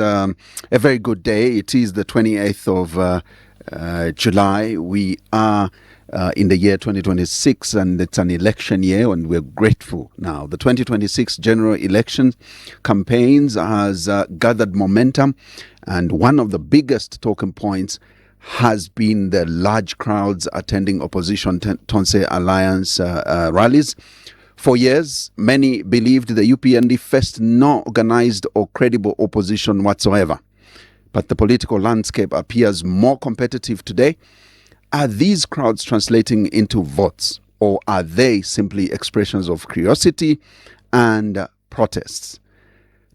a very good day. It is the 28th of July. We are in the year 2026, and it's an election year, and we're grateful. Now, the 2026 general election campaigns has gathered momentum, and one of the biggest talking points has been the large crowds attending opposition Tonse Alliance rallies. For years, many believed the UPND faced no organized or credible opposition whatsoever. But the political landscape appears more competitive today. Are these crowds translating into votes, or are they simply expressions of curiosity and protests?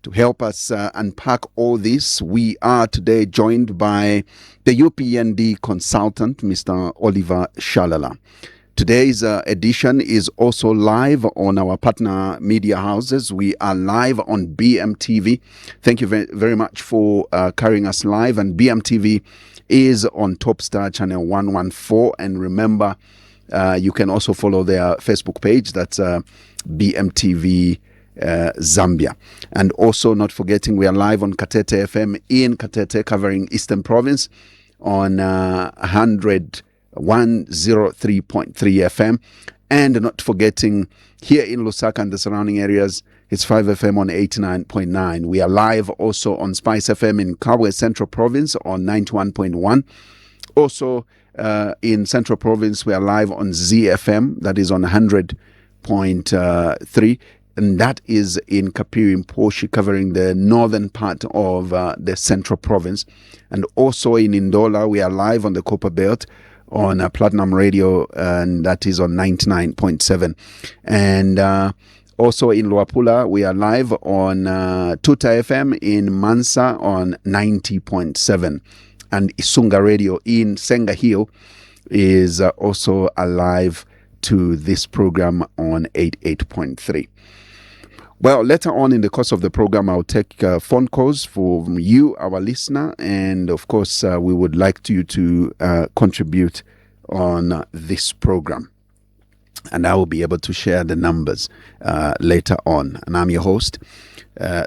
To help us unpack all this, we are today joined by the UPND consultant, Mr. Oliver Shalala. Today's edition is also live on our partner media houses. We are live on BMTV. Thank you very much for carrying us live. And BMTV is on Topstar channel 114. And remember, you can also follow their Facebook page. That's BMTV Zambia. And also not forgetting, we are live on Katete FM in Katete, covering Eastern Province on 103.3 FM. And not forgetting, here in Lusaka and the surrounding areas, it's 5 FM on 89.9. We are live also on Spice FM in Kabwe Central Province on 91.1. Also in Central Province, we are live on ZFM, that is on 100.3. And that is in Kapiri in Poshi, covering the northern part of the Central Province. And also in Ndola, we are live on the Copper Belt on Platinum Radio, and that is on 99.7. And also in Luapula, we are live on Tuta FM in Mansa on 90.7. And Isunga Radio in Senga Hill is also alive to this program on 88.3. Well, later on in the course of the program, I'll take phone calls from you, our listener, and of course, we would like you to contribute on this program. And I will be able to share the numbers later on. And I'm your host,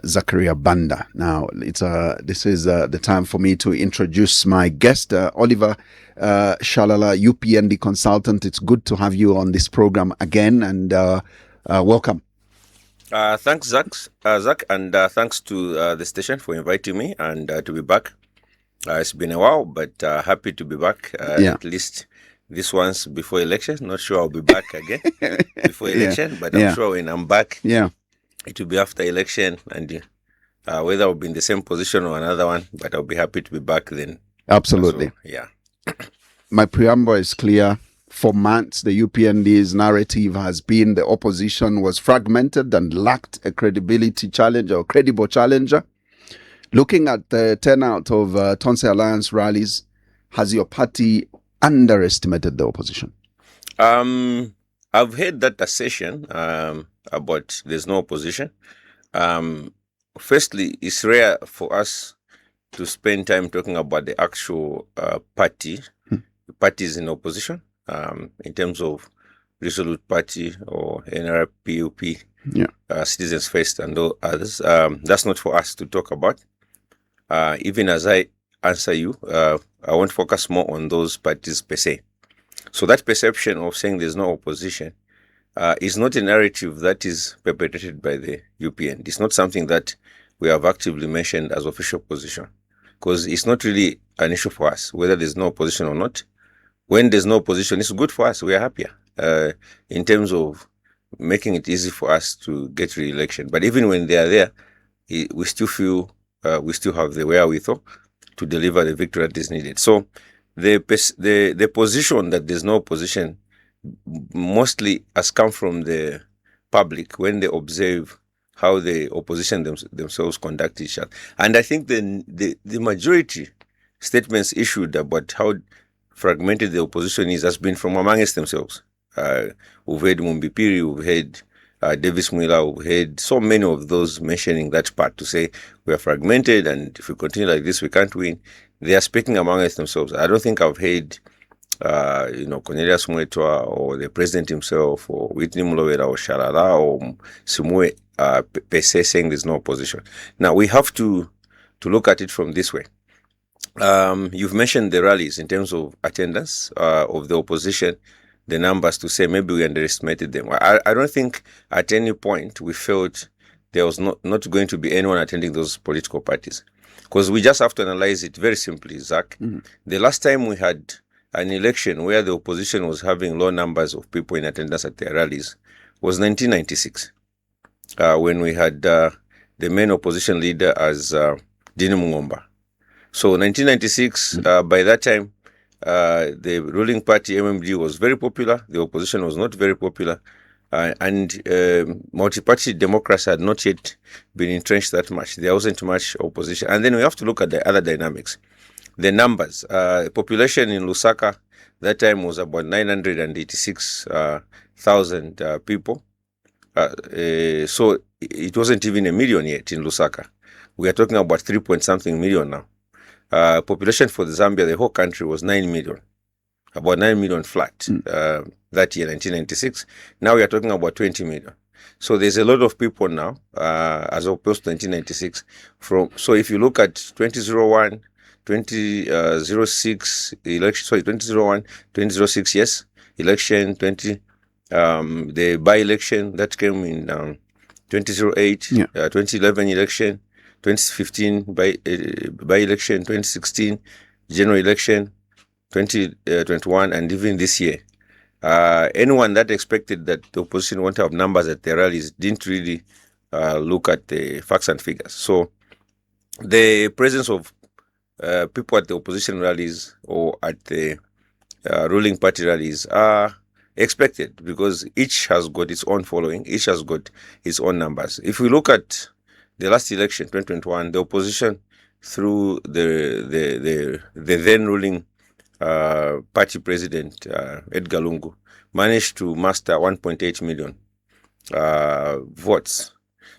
Zachariah Banda. Now, this is the time for me to introduce my guest, Oliver Shalala, UPND Consultant. It's good to have you on this program again, and welcome. Thanks, Zach, and thanks to the station for inviting me and to be back. It's been a while, but happy to be back. At least this once before election. Not sure I'll be back again before election, but I'm sure when I'm back, it will be after election, and whether I'll be in the same position or another one, but I'll be happy to be back then. Absolutely. So, My preamble is clear. For months, the UPND's narrative has been the opposition was fragmented and lacked a credible challenger. Looking at the turnout of Tonse Alliance rallies, has your party underestimated the opposition? I've heard that assertion about there's no opposition. Firstly, it's rare for us to spend time talking about the actual parties in opposition. In terms of Resolute Party or NRPUP, Citizens First and all others, that's not for us to talk about. Even as I answer you, I won't focus more on those parties per se. So that perception of saying there's no opposition is not a narrative that is perpetrated by the UPN. It's not something that we have actively mentioned as official position, because it's not really an issue for us, whether there's no opposition or not. When there's no opposition, it's good for us. We are happier in terms of making it easy for us to get re-election. But even when they are there, we still feel we still have the wherewithal to deliver the victory that is needed. So the position that there's no opposition mostly has come from the public when they observe how the opposition themselves conduct each other. And I think the majority statements issued about how fragmented the opposition has been from amongst themselves. We've heard Mumbipiri, we've heard Davis Mwila, we've heard so many of those mentioning that part to say we are fragmented, and if we continue like this, we can't win. They are speaking amongst themselves. I don't think I've heard, Cornelius Mwetwa or the president himself or Whitney Mulowera or Shalala or Simwe per se saying there's no opposition. Now, we have to look at it from this way. You've mentioned the rallies in terms of attendance of the opposition, the numbers, to say maybe we underestimated them. I don't think at any point we felt there was not going to be anyone attending those political parties, because we just have to analyze it very simply, Zach. The last time we had an election where the opposition was having low numbers of people in attendance at their rallies was 1996, when we had the main opposition leader as Dino Mungomba. So 1996, by that time, the ruling party, MMD, was very popular. The opposition was not very popular. And multi-party democracy had not yet been entrenched that much. There wasn't much opposition. And then we have to look at the other dynamics. The numbers. Population in Lusaka that time was about 986,000 people. So it wasn't even a million yet in Lusaka. We are talking about 3-point-something million now. Population for Zambia, the whole country, was 9 million. About 9 million flat that year, 1996. Now we are talking about 20 million. So there's a lot of people now, as opposed to 1996. So if you look at 2001, 2006 election, 2001, 2006, yes, election, the by-election that came in 2008, 2011 election, 2015 by-election, 2016 general election, 2021, and even this year. Anyone that expected that the opposition won't have numbers at their rallies didn't really look at the facts and figures. So the presence of people at the opposition rallies or at the ruling party rallies are expected, because each has got its own following, each has got its own numbers. If we look at the last election, 2021, the opposition, through the then ruling party president, Edgar Lungu, managed to muster 1.8 million votes.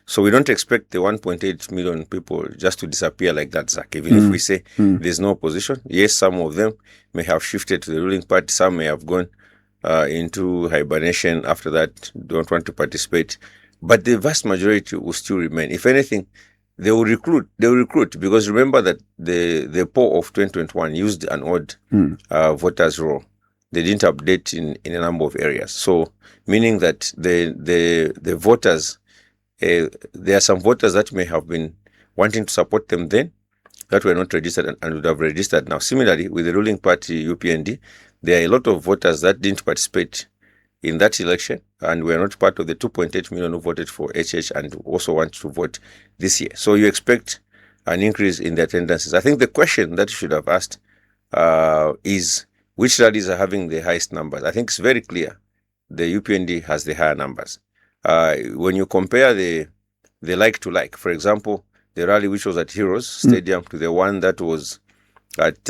So we don't expect the 1.8 million people just to disappear like that, Zach. Even if we say there's no opposition, yes, some of them may have shifted to the ruling party, some may have gone into hibernation after that, don't want to participate. But the vast majority will still remain. If anything, they will recruit, because remember that the poll of 2021 used an odd voters roll. They didn't update in a number of areas. So meaning that the voters, there are some voters that may have been wanting to support them then that were not registered and would have registered now. Similarly, with the ruling party UPND, there are a lot of voters that didn't participate in that election and were not part of the 2.8 million who voted for HH and also want to vote this year. So you expect an increase in the attendances. I think the question that you should have asked is which rallies are having the highest numbers. I think it's very clear the UPND has the higher numbers. When you compare the like to like, for example, the rally which was at Heroes Stadium to the one that was at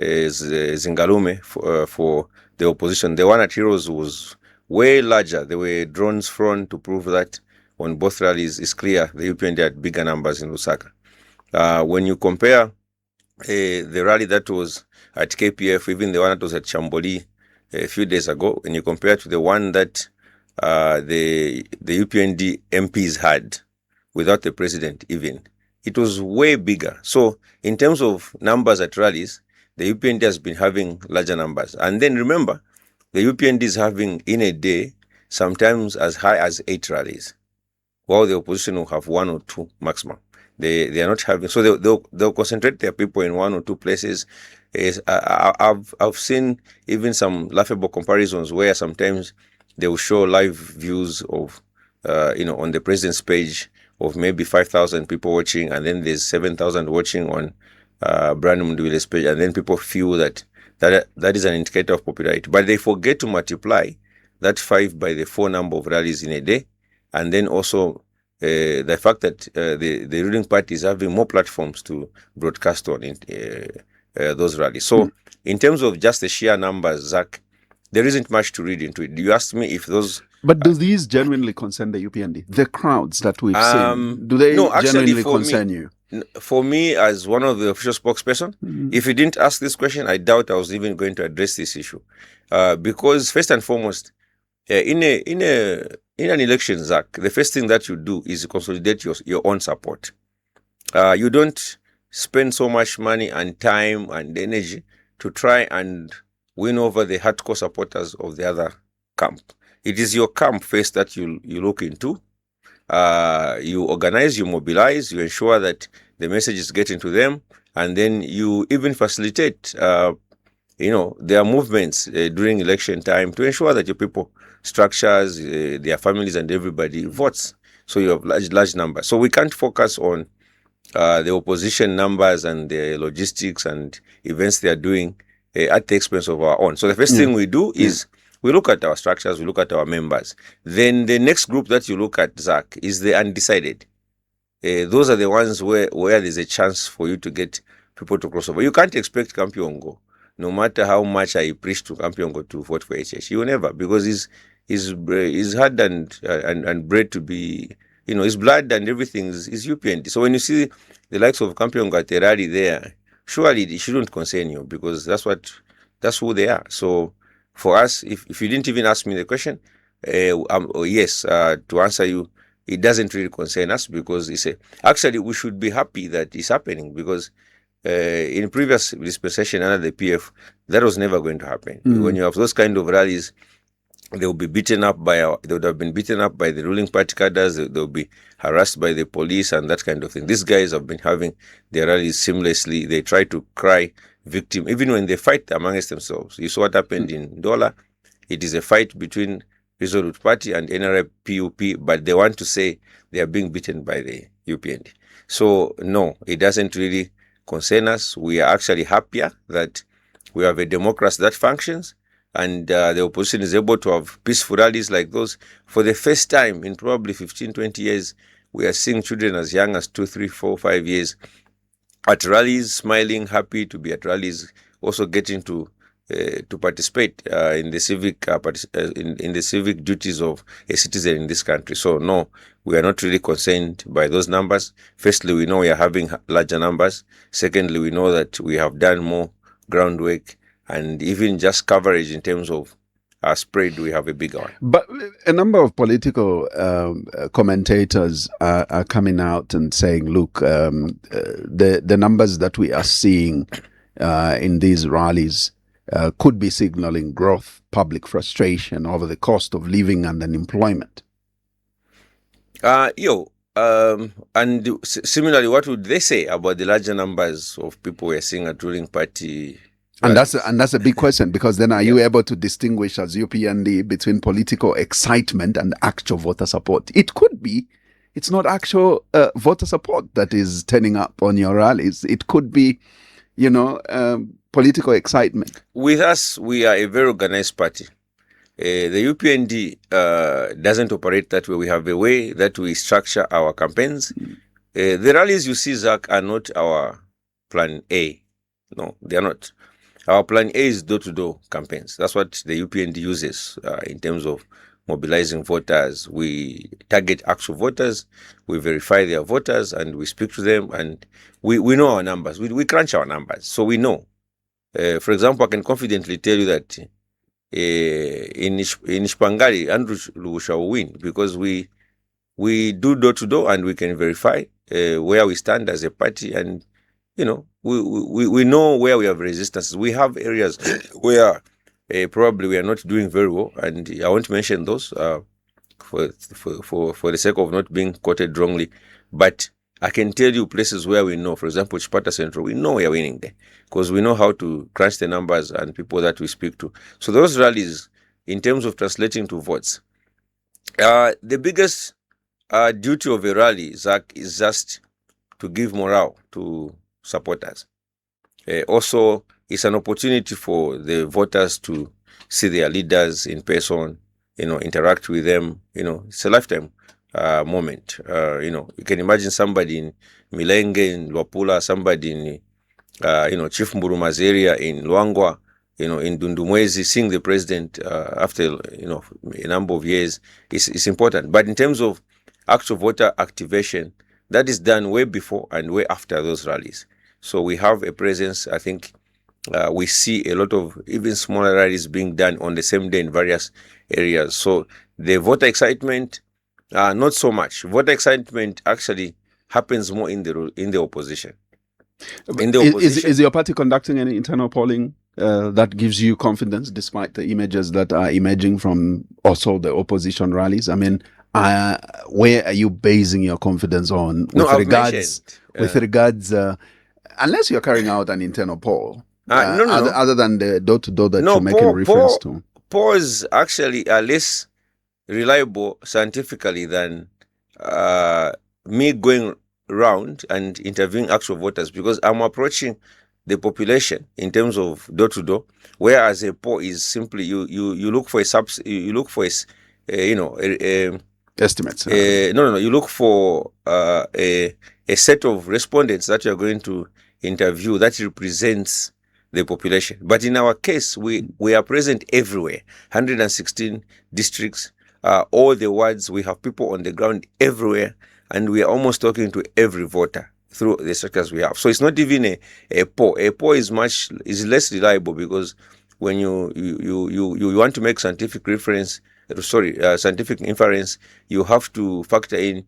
Zingalume for the opposition, the one at Heroes was way larger. There were drones flown to prove that on both rallies. It's clear the UPND had bigger numbers in Lusaka. When you compare the rally that was at KPF, even the one that was at Chamboli a few days ago, when you compare to the one that the UPND MPs had without the president even, it was way bigger. So in terms of numbers at rallies, the UPND has been having larger numbers. And then remember, the UPND is having in a day sometimes as high as 8 rallies, while the opposition will have 1 or 2 maximum. They are not having, so they'll concentrate their people in 1 or 2 places. I've seen even some laughable comparisons where sometimes they will show live views of on the president's page of maybe 5,000 people watching, and then there's 7,000 watching on Brandon Mduile's page, and then people feel that is an indicator of popularity. But they forget to multiply that 5 by the 4 number of rallies in a day, and then also the fact that the ruling party is having more platforms to broadcast on those rallies. So in terms of just the sheer numbers, Zach, there isn't much to read into it. You asked me if those... But do these genuinely concern the UPND? The crowds that we've seen, do they genuinely concern you? For me, as one of the official spokesperson, if you didn't ask this question, I doubt I was even going to address this issue. Because first and foremost, in an election, Zach, the first thing that you do is consolidate your own support. You don't spend so much money and time and energy to try and win over the hardcore supporters of the other camp. It is your camp first that you look into. You organize, you mobilize, you ensure that the message is getting to them, and then you even facilitate, their movements during election time to ensure that your people, structures, their families, and everybody votes. So you have large numbers. So we can't focus on the opposition numbers and the logistics and events they are doing at the expense of our own. So the first thing we do is we look at our structures, we look at our members. Then the next group that you look at, Zach, is the undecided. Those are the ones where there's a chance for you to get people to cross over. You can't expect Kampiongo, no matter how much I preach to Kampiongo, to vote for HH. You will never, because he's hard and bred to be, his blood and everything is UPND. So when you see the likes of Kampiongo at the rally there, surely it shouldn't concern you, because that's who they are. So for us, if you didn't even ask me the question, yes, to answer you, it doesn't really concern us, because actually we should be happy that it's happening, because in previous dispensation under the PF, that was never going to happen. When you have those kind of rallies, they will be beaten up they would have been beaten up by the ruling party cadres. They will be harassed by the police and that kind of thing. These guys have been having their rallies seamlessly. They try to cry victim, even when they fight amongst themselves. You saw what happened in Dola. It is a fight between Resolute Party and NRA PUP, but they want to say they are being beaten by the UPND. So no, it doesn't really concern us. We are actually happier that we have a democracy that functions, and the opposition is able to have peaceful rallies like those. For the first time in probably 15, 20 years, we are seeing children as young as 2, 3, 4, 5 years at rallies, smiling, happy to be at rallies, also getting to participate in the civic in the civic duties of a citizen in this country. So no, we are not really concerned by those numbers. Firstly, we know we are having larger numbers. Secondly, we know that we have done more groundwork, and even just coverage in terms of our spread, we have a bigger one. But a number of political commentators are coming out and saying, look, the numbers that we are seeing in these rallies could be signaling growth, public frustration over the cost of living and unemployment. And similarly, what would they say about the larger numbers of people we're seeing at ruling party? And that's a big question, because then are you able to distinguish as UPND between political excitement and actual voter support? It could be. It's not actual voter support that is turning up on your rallies. It could be, political excitement. With us, we are a very organized party. The UPND doesn't operate that way. We have a way that we structure our campaigns. The rallies you see, Zach, are not our plan A. No, they are not. Our plan A is door-to-door campaigns. That's what the UPND uses in terms of mobilizing voters. We target actual voters, we verify their voters, and we speak to them, and we know our numbers. We crunch our numbers, so we know. For example, I can confidently tell you that in Shpangari, Andrew Lugusha will win, because we do door-to-door, and we can verify where we stand as a party, and we know where we have resistances. We have areas where probably we are not doing very well, and I won't mention those for the sake of not being quoted wrongly. But I can tell you places where we know, for example, Chipata Central, we know we are winning there, because we know how to crunch the numbers and people that we speak to. So those rallies, in terms of translating to votes, the biggest duty of a rally, Zach, is just to give morale to supporters. Also, it's an opportunity for the voters to see their leaders in person, interact with them. It's a lifetime moment. You can imagine somebody in Milenge, in Luapula, somebody in, Chief Mburuma's area in Luangwa, in Dundumwezi, seeing the president after, a number of years is important. But in terms of actual voter activation, that is done way before and way after those rallies. So we have a presence. I think we see a lot of even smaller rallies being done on the same day in various areas. So the voter excitement, not so much. Voter excitement actually happens more in the opposition. In the opposition, Is your party conducting any internal polling that gives you confidence despite the images that are emerging from also the opposition rallies? I mean, where are you basing your confidence on with regards, unless you're carrying out an internal poll, other than the door-to-door that you're making reference to? Polls actually are less reliable scientifically than me going around and interviewing actual voters, because I'm approaching the population in terms of door to door, whereas a poll is simply you look for Estimates. You look for a set of respondents that you're going to interview that represents the population. But in our case, we are present everywhere, 116 districts, all the wards. We have people on the ground everywhere, and we are almost talking to every voter through the structures we have. So it's not even a poll. A poll is less reliable, because when you want to make scientific inference, you have to factor in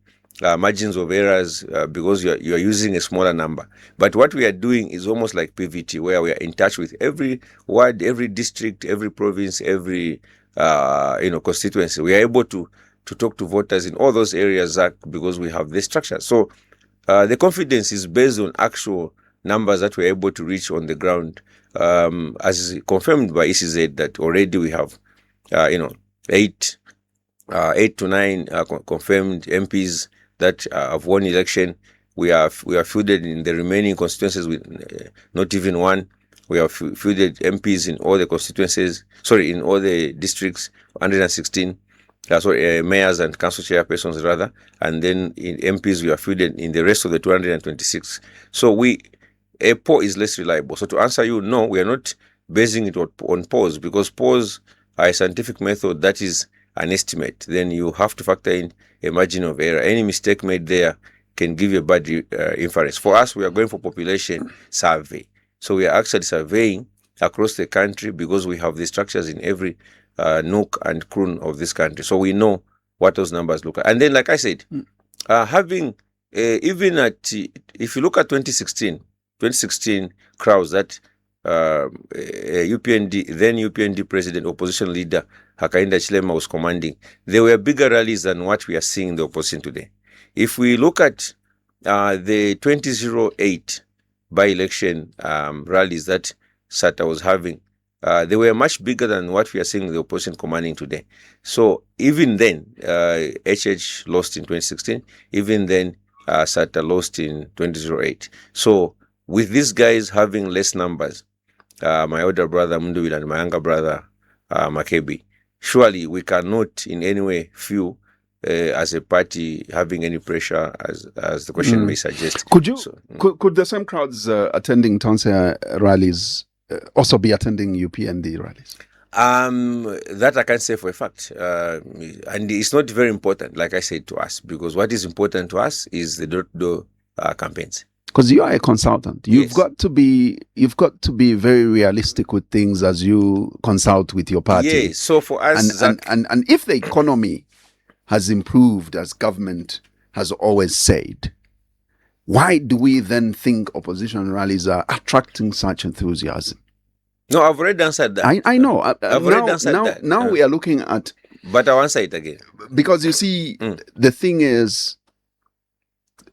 margins of errors because you are using a smaller number. But what we are doing is almost like PVT, where we are in touch with every ward, every district, every province, every constituency. We are able to talk to voters in all those areas, because we have the structure. So the confidence is based on actual numbers that we're able to reach on the ground, as confirmed by ECZ that already we have, 8 to 9 confirmed MPs that have won election. We are fielded in the remaining constituencies with not even one. We have fielded MPs in all the constituencies. In all the districts, 116. Mayors and council chairpersons rather, and then in MPs we are fielded in the rest of the 226. So a poll is less reliable. So to answer you, no, we are not basing it on polls, because polls are a scientific method that is an estimate. Then you have to factor in a margin of error. Any mistake made there can give you a bad inference. For us, we are going for population survey. So we are actually surveying across the country, because we have the structures in every nook and croon of this country. So we know what those numbers look like. And then, like I said, having even if you look at 2016 crowds that UPND president, opposition leader Hakainde Hichilema was commanding, there were bigger rallies than what we are seeing in the opposition today. If we look at the 2008 by-election rallies that SATA was having, they were much bigger than what we are seeing the opposition commanding today. So even then, HH lost in 2016. Even then, SATA lost in 2008. So with these guys having less numbers, my older brother Mnduwil and my younger brother Makebi, surely we cannot in any way feel as a party having any pressure, as the question may suggest. Could the same crowds attending Tanzania rallies also be attending UPND rallies? That I can't say for a fact, and it's not very important, like I said, to us, because what is important to us is the door-to-door campaigns. Because you are a consultant, you've got to be very realistic with things as you consult with your party. Yes. So for us, and if the economy has improved as government has always said, why do we then think opposition rallies are attracting such enthusiasm? No, I've already answered that. I know. I've already answered that. Now we are looking at... But I'll answer it again. Because you see, the thing is,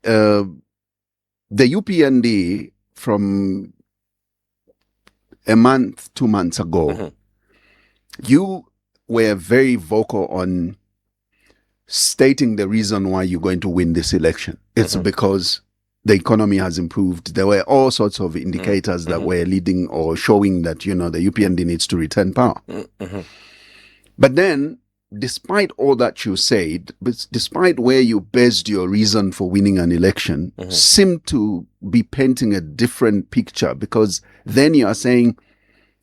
the UPND from a month, 2 months ago, you were very vocal on stating the reason why you're going to win this election. It's because the economy has improved. There were all sorts of indicators that were leading or showing that, the UPND needs to return power. But then, despite all that you said, despite where you based your reason for winning an election, seemed to be painting a different picture, because then you are saying,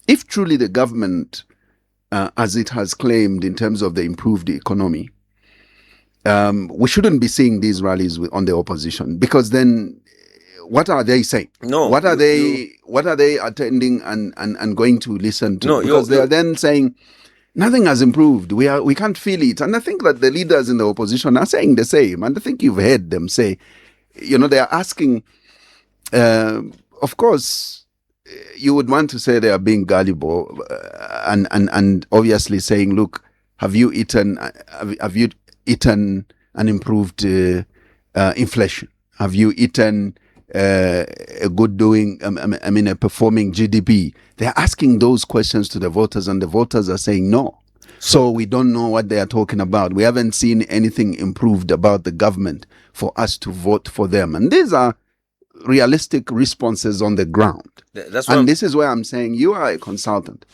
if truly the government, as it has claimed in terms of the improved economy, we shouldn't be seeing these rallies on the opposition, because then what are they saying? No. What are they attending and going to listen to? No, because they are then saying nothing has improved. We can't feel it. And I think that the leaders in the opposition are saying the same. And I think you've heard them say, they are asking, of course, you would want to say they are being gullible, and obviously saying, look, have you eaten an improved inflation? Have you eaten a good doing, a performing GDP? They're asking those questions to the voters, and the voters are saying no. So we don't know what they are talking about. We haven't seen anything improved about the government for us to vote for them. And these are realistic responses on the ground. This is where I'm saying you are a consultant,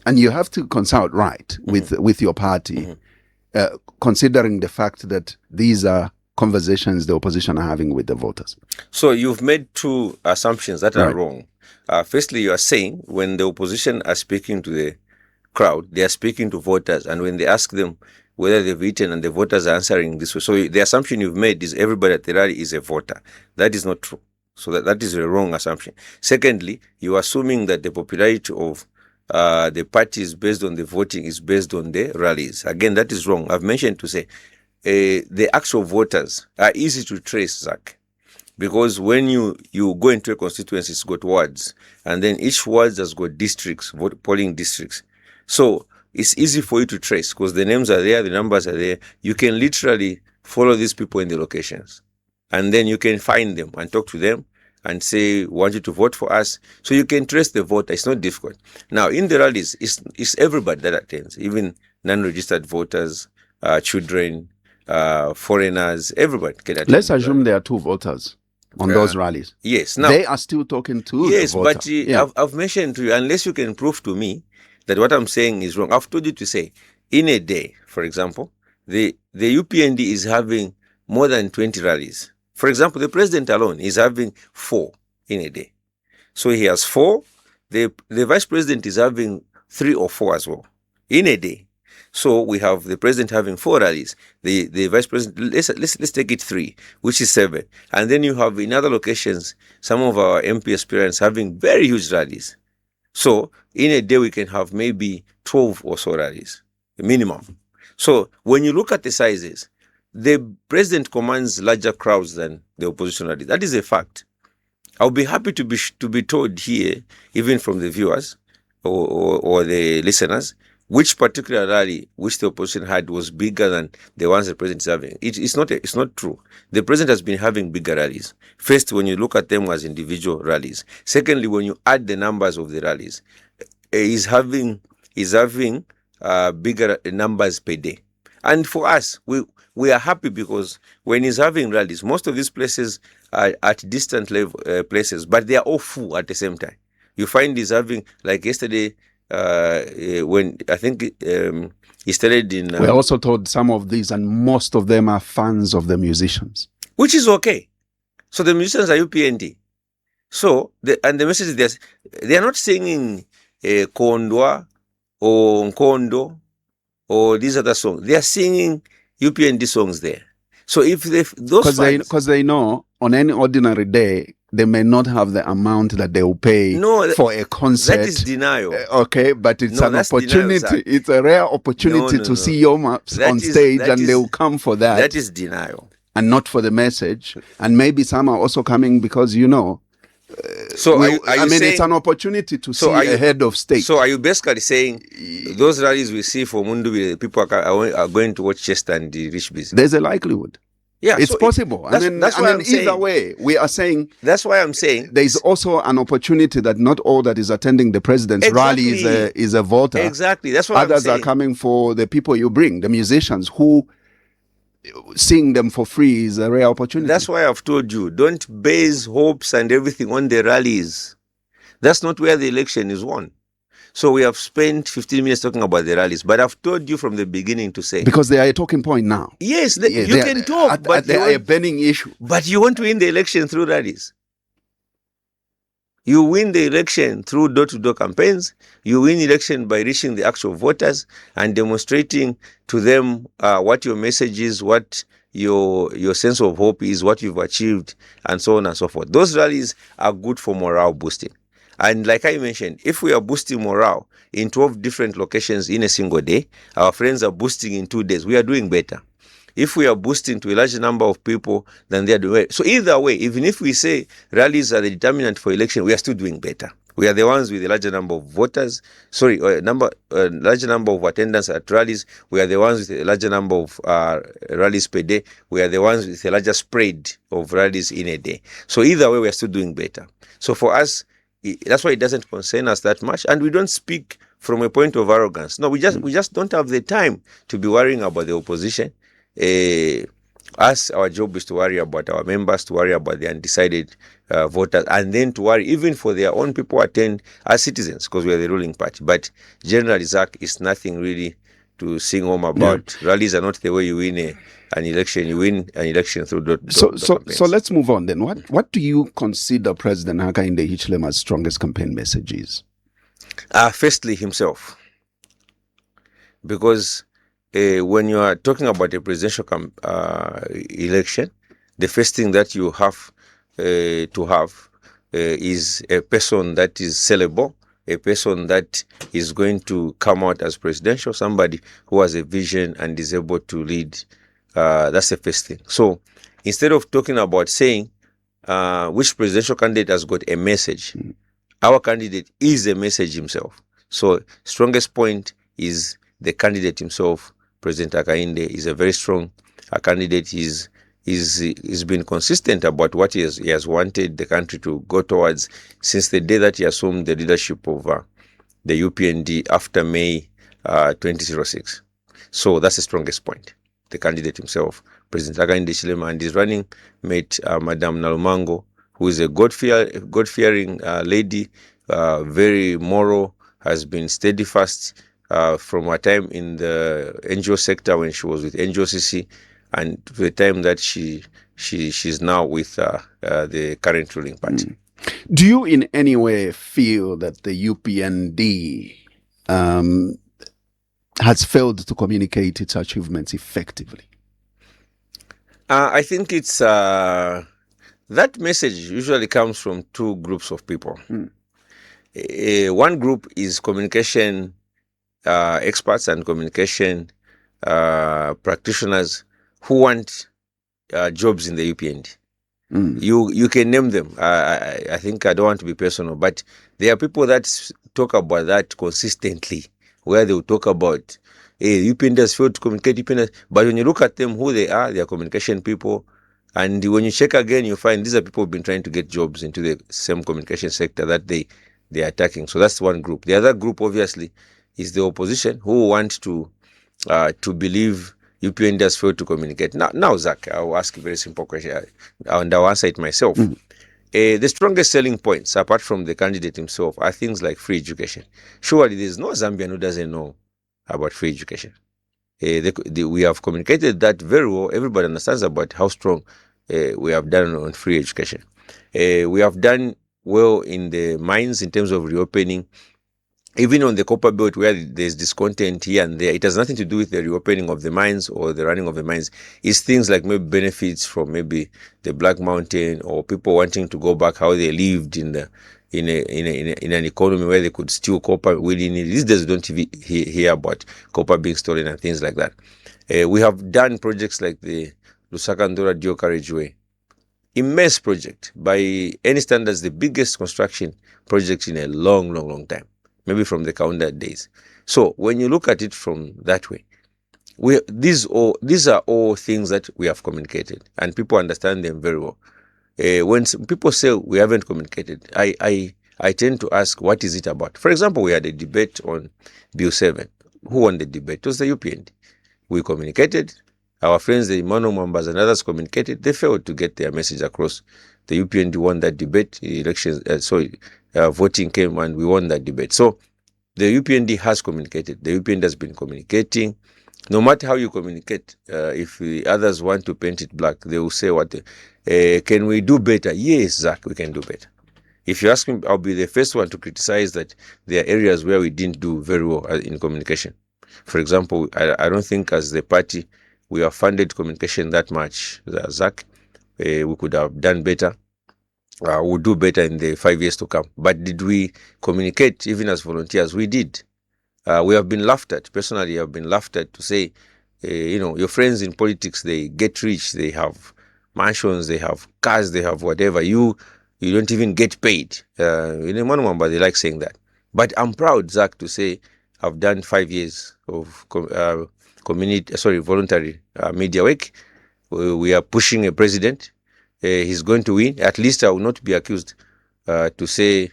and you have to consult right with your party, considering the fact that these are conversations the opposition are having with the voters. So you've made two assumptions that are wrong. Firstly, you are saying when the opposition are speaking to the crowd, they are speaking to voters, and when they ask them whether they've eaten and the voters are answering this way. So the assumption you've made is everybody at the rally is a voter. That is not true. So that is a wrong assumption. Secondly, you are assuming that the popularity of the parties based on the voting is based on the rallies. Again, that is wrong. I've mentioned to say the actual voters are easy to trace, Zach, because when you go into a constituency, it's got wards, and then each ward has got districts, polling districts. So it's easy for you to trace because the names are there, the numbers are there. You can literally follow these people in the locations, and then you can find them and talk to them and say, want you to vote for us. So you can trace the voter. It's not difficult. Now, in the rallies, it's everybody that attends, even non-registered voters, children, foreigners, everybody can attend. Let's assume there are 2 voters on those rallies. Yes. Now, they are still talking to the voter. But I've mentioned to you, unless you can prove to me that what I'm saying is wrong, I've told you to say, in a day, for example, the UPND is having more than 20 rallies. For example, the president alone is having 4 in a day. So he has 4. The vice president is having 3 or 4 as well in a day. So we have the president having 4 rallies. The vice president, let's take it 3, which is 7. And then you have in other locations, some of our MP aspirants having very huge rallies. So in a day, we can have maybe 12 or so rallies, minimum. So when you look at the sizes, the president commands larger crowds than the opposition rallies. That is a fact. I'll be happy to be told here, even from the viewers or the listeners, which particular rally which the opposition had was bigger than the ones the president is having. It's not true. The president has been having bigger rallies. First, when you look at them as individual rallies. Secondly, when you add the numbers of the rallies, he's having bigger numbers per day. And for us, we are happy because when he's having rallies, most of these places are at distant places, but they are all full at the same time. You find he's having, like yesterday, when I think he started in... we also told some of these, and most of them are fans of the musicians. Which is okay. So the musicians are UPND. So, the message is they are not singing Kondwa or Nkondo or these other songs. They are singing UPND songs there. So if those because they know on any ordinary day they may not have the amount that they will pay for a concert. That is denial. Okay, but it's an opportunity. Denial, it's a rare opportunity to see your maps on stage, and they will come for that. That is denial, and not for the message. And maybe some are also coming because So it's an opportunity to see ahead of state. So are you basically saying those rallies we see for Mundubi, people are going to watch Chester and the Rich Busy? There's a likelihood. Yeah, it's possible. That's why either way, we are saying. That's why I'm saying there is also an opportunity that not all that is attending the president's rally is a voter. Exactly. That's what others I'm saying. Are coming for the people you bring, the musicians who seeing them for free is a rare opportunity. That's why I've told you, don't base hopes and everything on the rallies. That's not where the election is won. So we have spent 15 minutes talking about the rallies, but I've told you from the beginning to say... Because they are a talking point now. Yes, you can talk, but they are a burning issue. But you want to win the election through rallies. You win the election through door-to-door campaigns. You win election by reaching the actual voters and demonstrating to them what your message is, what your sense of hope is, what you've achieved, and so on and so forth. Those rallies are good for morale boosting. And like I mentioned, if we are boosting morale in 12 different locations in a single day, our friends are boosting in 2 days, we are doing better. If we are boosting to a large number of people, then they are doing well. So either way, even if we say rallies are the determinant for election, we are still doing better. We are the ones with a larger number of voters. Sorry, larger number of attendance at rallies. We are the ones with a larger number of rallies per day. We are the ones with a larger spread of rallies in a day. So either way, we are still doing better. So for us, that's why it doesn't concern us that much, and we don't speak from a point of arrogance. No, we just don't have the time to be worrying about the opposition. Our job is to worry about our members, to worry about the undecided voters, and then to worry even for their own people who attend as citizens, because we are the ruling party. But generally, Zach, is nothing really to sing home about. Yeah. Rallies are not the way you win an election. You win an election through So let's move on then. What do you consider President Hakainde Hichilema's strongest campaign message is? Firstly, himself. Because when you are talking about a presidential election, the first thing that you have to have is a person that is sellable, a person that is going to come out as presidential, somebody who has a vision and is able to lead. That's the first thing. So instead of talking about saying which presidential candidate has got a message, our candidate is a message himself. So strongest point is the candidate himself. President Hakainde is a very strong candidate. He's been consistent about what he has wanted the country to go towards since the day that he assumed the leadership of the UPND after May 2006. So that's the strongest point. The candidate himself, President Hakainde Hichilema, and his running mate, Madam Nalumango, who is a God-fearing lady, very moral, has been steadfast from her time in the NGO sector when she was with NGOCC, and to the time that she's now with the current ruling party. Do you in any way feel that the UPND has failed to communicate its achievements effectively? I think it's that message usually comes from two groups of people. One group is communication experts and communication practitioners who want jobs in the UPND. You can name them. I think I don't want to be personal, but there are people that talk about that consistently, where they will talk about UPND has failed to communicate. But when you look at them, who they are communication people. And when you check again, you find these are people who've been trying to get jobs into the same communication sector that they are attacking. So that's one group. The other group, obviously, is the opposition who want to believe UPND has failed to communicate. Now, Zach, I'll ask a very simple question, and I'll answer it myself. The strongest selling points, apart from the candidate himself, are things like free education. Surely there's no Zambian who doesn't know about free education. We have communicated that very well. Everybody understands about how strong we have done on free education. We have done well in the mines in terms of reopening. Even on the copper belt where there's discontent here and there, it has nothing to do with the reopening of the mines or the running of the mines. It's things like maybe benefits from maybe the Black Mountain or people wanting to go back how they lived in an economy where they could steal copper willingly. These days, don't hear about copper being stolen and things like that. We have done projects like the Lusaka-Ndora Dual Carriageway. Immense project. By any standards, the biggest construction project in a long time. Maybe from the calendar days. So when you look at it from that way, these are all things that we have communicated, and people understand them very well. When people say we haven't communicated, I tend to ask, what is it about? For example, we had a debate on Bill 7. Who won the debate? It was the UPND. We communicated. Our friends, the Imano members and others communicated. They failed to get their message across. The UPND won that debate. Elections, voting came and we won that debate. So the UPND has communicated. The UPND has been communicating. No matter how you communicate, if the others want to paint it black, they will say, can we do better? Yes, Zach, we can do better. If you ask me, I'll be the first one to criticize that there are areas where we didn't do very well in communication. For example, I don't think as the party we have funded communication that much, Zach. We could have done better. We'll do better in the 5 years to come. But did we communicate even as volunteers? We did. We have been laughed at. Personally, I have been laughed at to say your friends in politics, they get rich, they have mansions, they have cars, they have whatever. You don't even get paid. They like saying that. But I'm proud, Zach, to say I've done 5 years of voluntary media work. We are pushing a president. He's going to win. At least I will not be accused to say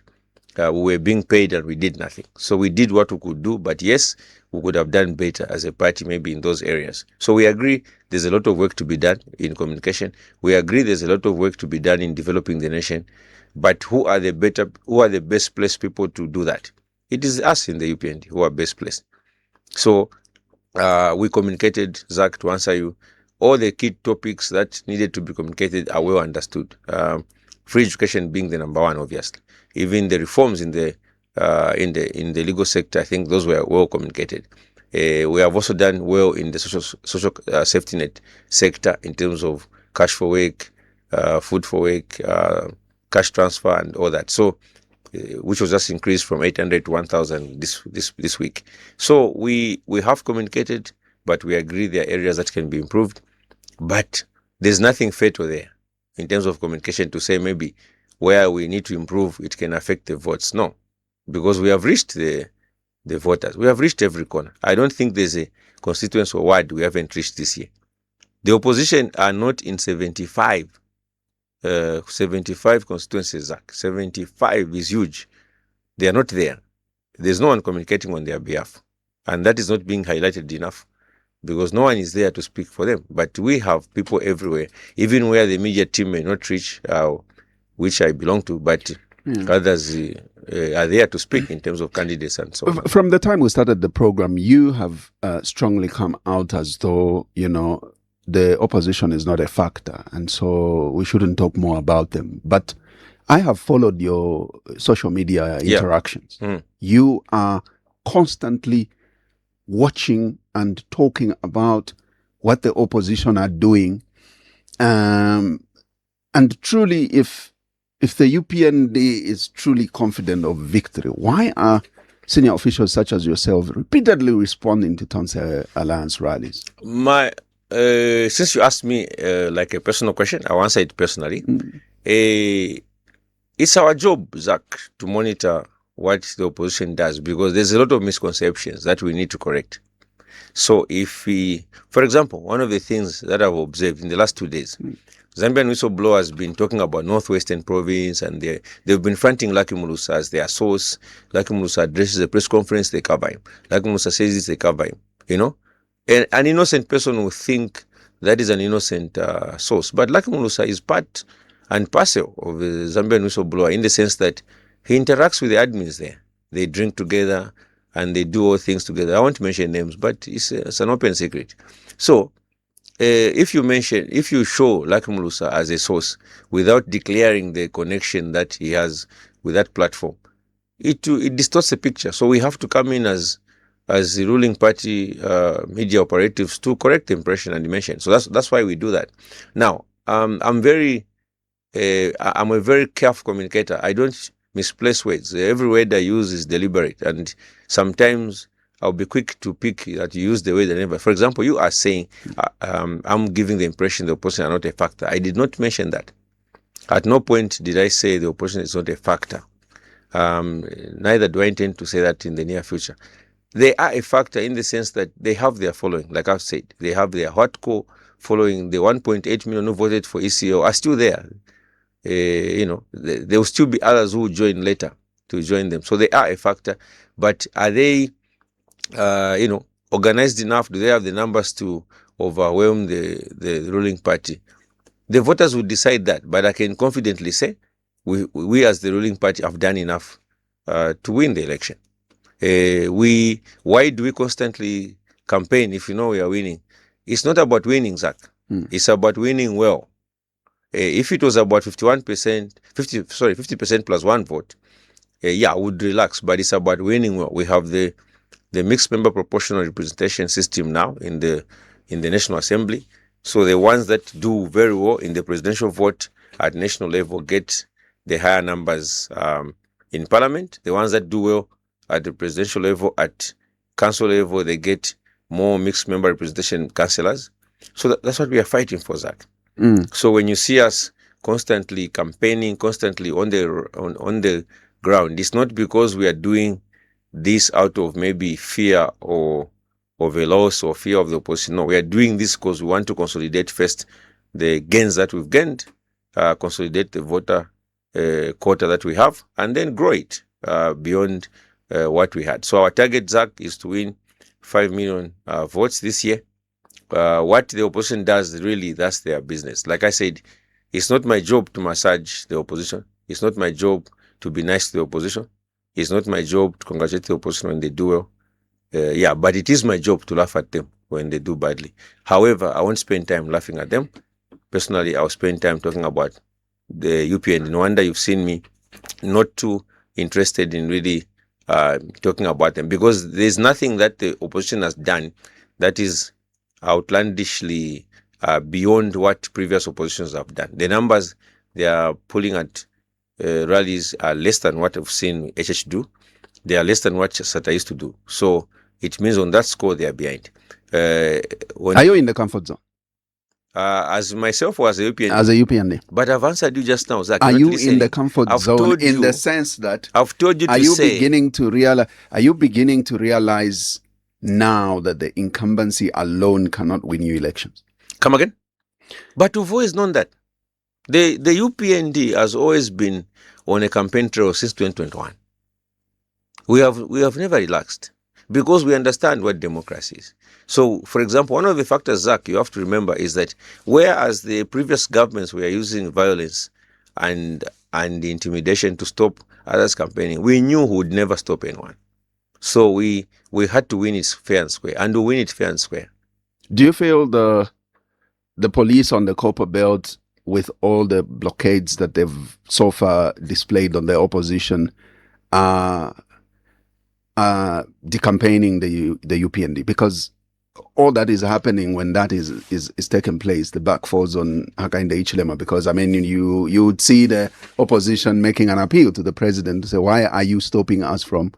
we were being paid and we did nothing. So we did what we could do, but yes, we could have done better as a party, maybe in those areas. So we agree there's a lot of work to be done in communication. We agree there's a lot of work to be done in developing the nation. But who are the best placed people to do that? It is us in the UPND who are best placed. So we communicated, Zach, to answer you. All the key topics that needed to be communicated are well understood. Free education being the number one, obviously. Even the reforms in the legal sector, I think those were well communicated. We have also done well in the social safety net sector in terms of cash for work, food for work, cash transfer, and all that. So, which was just increased from 800 to 1,000 this week. So we have communicated, but we agree there are areas that can be improved. But there's nothing fatal there in terms of communication to say maybe where we need to improve, it can affect the votes. No, because we have reached the voters. We have reached every corner. I don't think there's a constituency or ward we haven't reached this year. The opposition are not in 75 constituencies, Zach. 75 is huge. They are not there. There's no one communicating on their behalf. And that is not being highlighted enough because no one is there to speak for them. But we have people everywhere, even where the media team may not reach, which I belong to, but others are there to speak in terms of candidates and so on. From the time we started the program, you have strongly come out as though, the opposition is not a factor, and so we shouldn't talk more about them. But I have followed your social media interactions. You are constantly watching and talking about what the opposition are doing. And truly, if the UPND is truly confident of victory, why are senior officials such as yourself repeatedly responding to Tonse Alliance rallies? Since you asked me like a personal question, I'll answer it personally. It's our job, Zach, to monitor what the opposition does because there's a lot of misconceptions that we need to correct. So for example, one of the things that I've observed in the last 2 days, Zambian whistleblower has been talking about Northwestern Province and they've been fronting Lucky Mulusa as their source. Lucky Mulusa addresses a press conference, they cover him. Lucky Mulusa says this, they cover him. An innocent person will think that is an innocent source. But Lucky Mulusa is part and parcel of the Zambian whistleblower in the sense that he interacts with the admins there. They drink together and they do all things together. I won't mention names, but it's an open secret. So, if you show Lucky Mulusa as a source without declaring the connection that he has with that platform, it distorts the picture. So we have to come in as the ruling party media operatives to correct the impression and dimension. So that's why we do that. Now, I'm a very careful communicator. I don't misplace words. Every word I use is deliberate, and sometimes I'll be quick to pick that you use the word never. For example, you are saying I'm giving the impression the opposition are not a factor. I did not mention that. At no point did I say the opposition is not a factor. Neither do I intend to say that in the near future. They are a factor in the sense that they have their following. Like I've said, they have their hardcore following. The 1.8 million who voted for ECO are still there. There will still be others who will join later to join them. So they are a factor. But are they, organized enough? Do they have the numbers to overwhelm the ruling party? The voters will decide that. But I can confidently say we as the ruling party have done enough to win the election. Why do we constantly campaign if we are winning? It's not about winning, Zach. It's about winning well. If it was about 50% plus one vote, I would relax. But it's about winning well. We have the mixed member proportional representation system now in the National Assembly. So the ones that do very well in the presidential vote at national level get the higher numbers in Parliament. The ones that do well at the presidential level, at council level, they get more mixed member representation councillors. So that's what we are fighting for, Zach. So when you see us constantly campaigning, constantly on the ground, it's not because we are doing this out of maybe fear or of a loss or fear of the opposition. No, we are doing this because we want to consolidate first the gains that we've gained, consolidate the voter quota that we have, and then grow it beyond what we had. So our target, Zach, is to win 5 million votes this year. What the opposition does, really, that's their business. Like I said, it's not my job to massage the opposition. It's not my job to be nice to the opposition. It's not my job to congratulate the opposition when they do well. But it is my job to laugh at them when they do badly. However, I won't spend time laughing at them. Personally, I'll spend time talking about the UPND. No wonder you've seen me not too interested in really talking about them, because there's nothing that the opposition has done that is outlandishly beyond what previous oppositions have done. The numbers they are pulling at rallies are less than what I've seen HH do. They are less than what SATA used to do. So it means on that score they are behind. Are you in the comfort zone? As myself or as a UPND? As a UPND. But I've answered you just now, Zach. Are you in the comfort zone in the sense that I've told you to are you say, beginning to realize now that the incumbency alone cannot win you elections? Come again? But we've always known that. The UPND has always been on a campaign trail since 2021. We have never relaxed because we understand what democracy is. So, for example, one of the factors, Zach, you have to remember is that whereas the previous governments were using violence and intimidation to stop others campaigning, we knew we would never stop anyone. So we had to win it fair and square, and we win it fair and square. Do you feel the police on the Copper Belt, with all the blockades that they've so far displayed on the opposition, are decampaigning the UPND? Because all that is happening when that is taking place, the back falls on Hakainde Hichilema, because I mean you would see the opposition making an appeal to the president to say, why are you stopping us from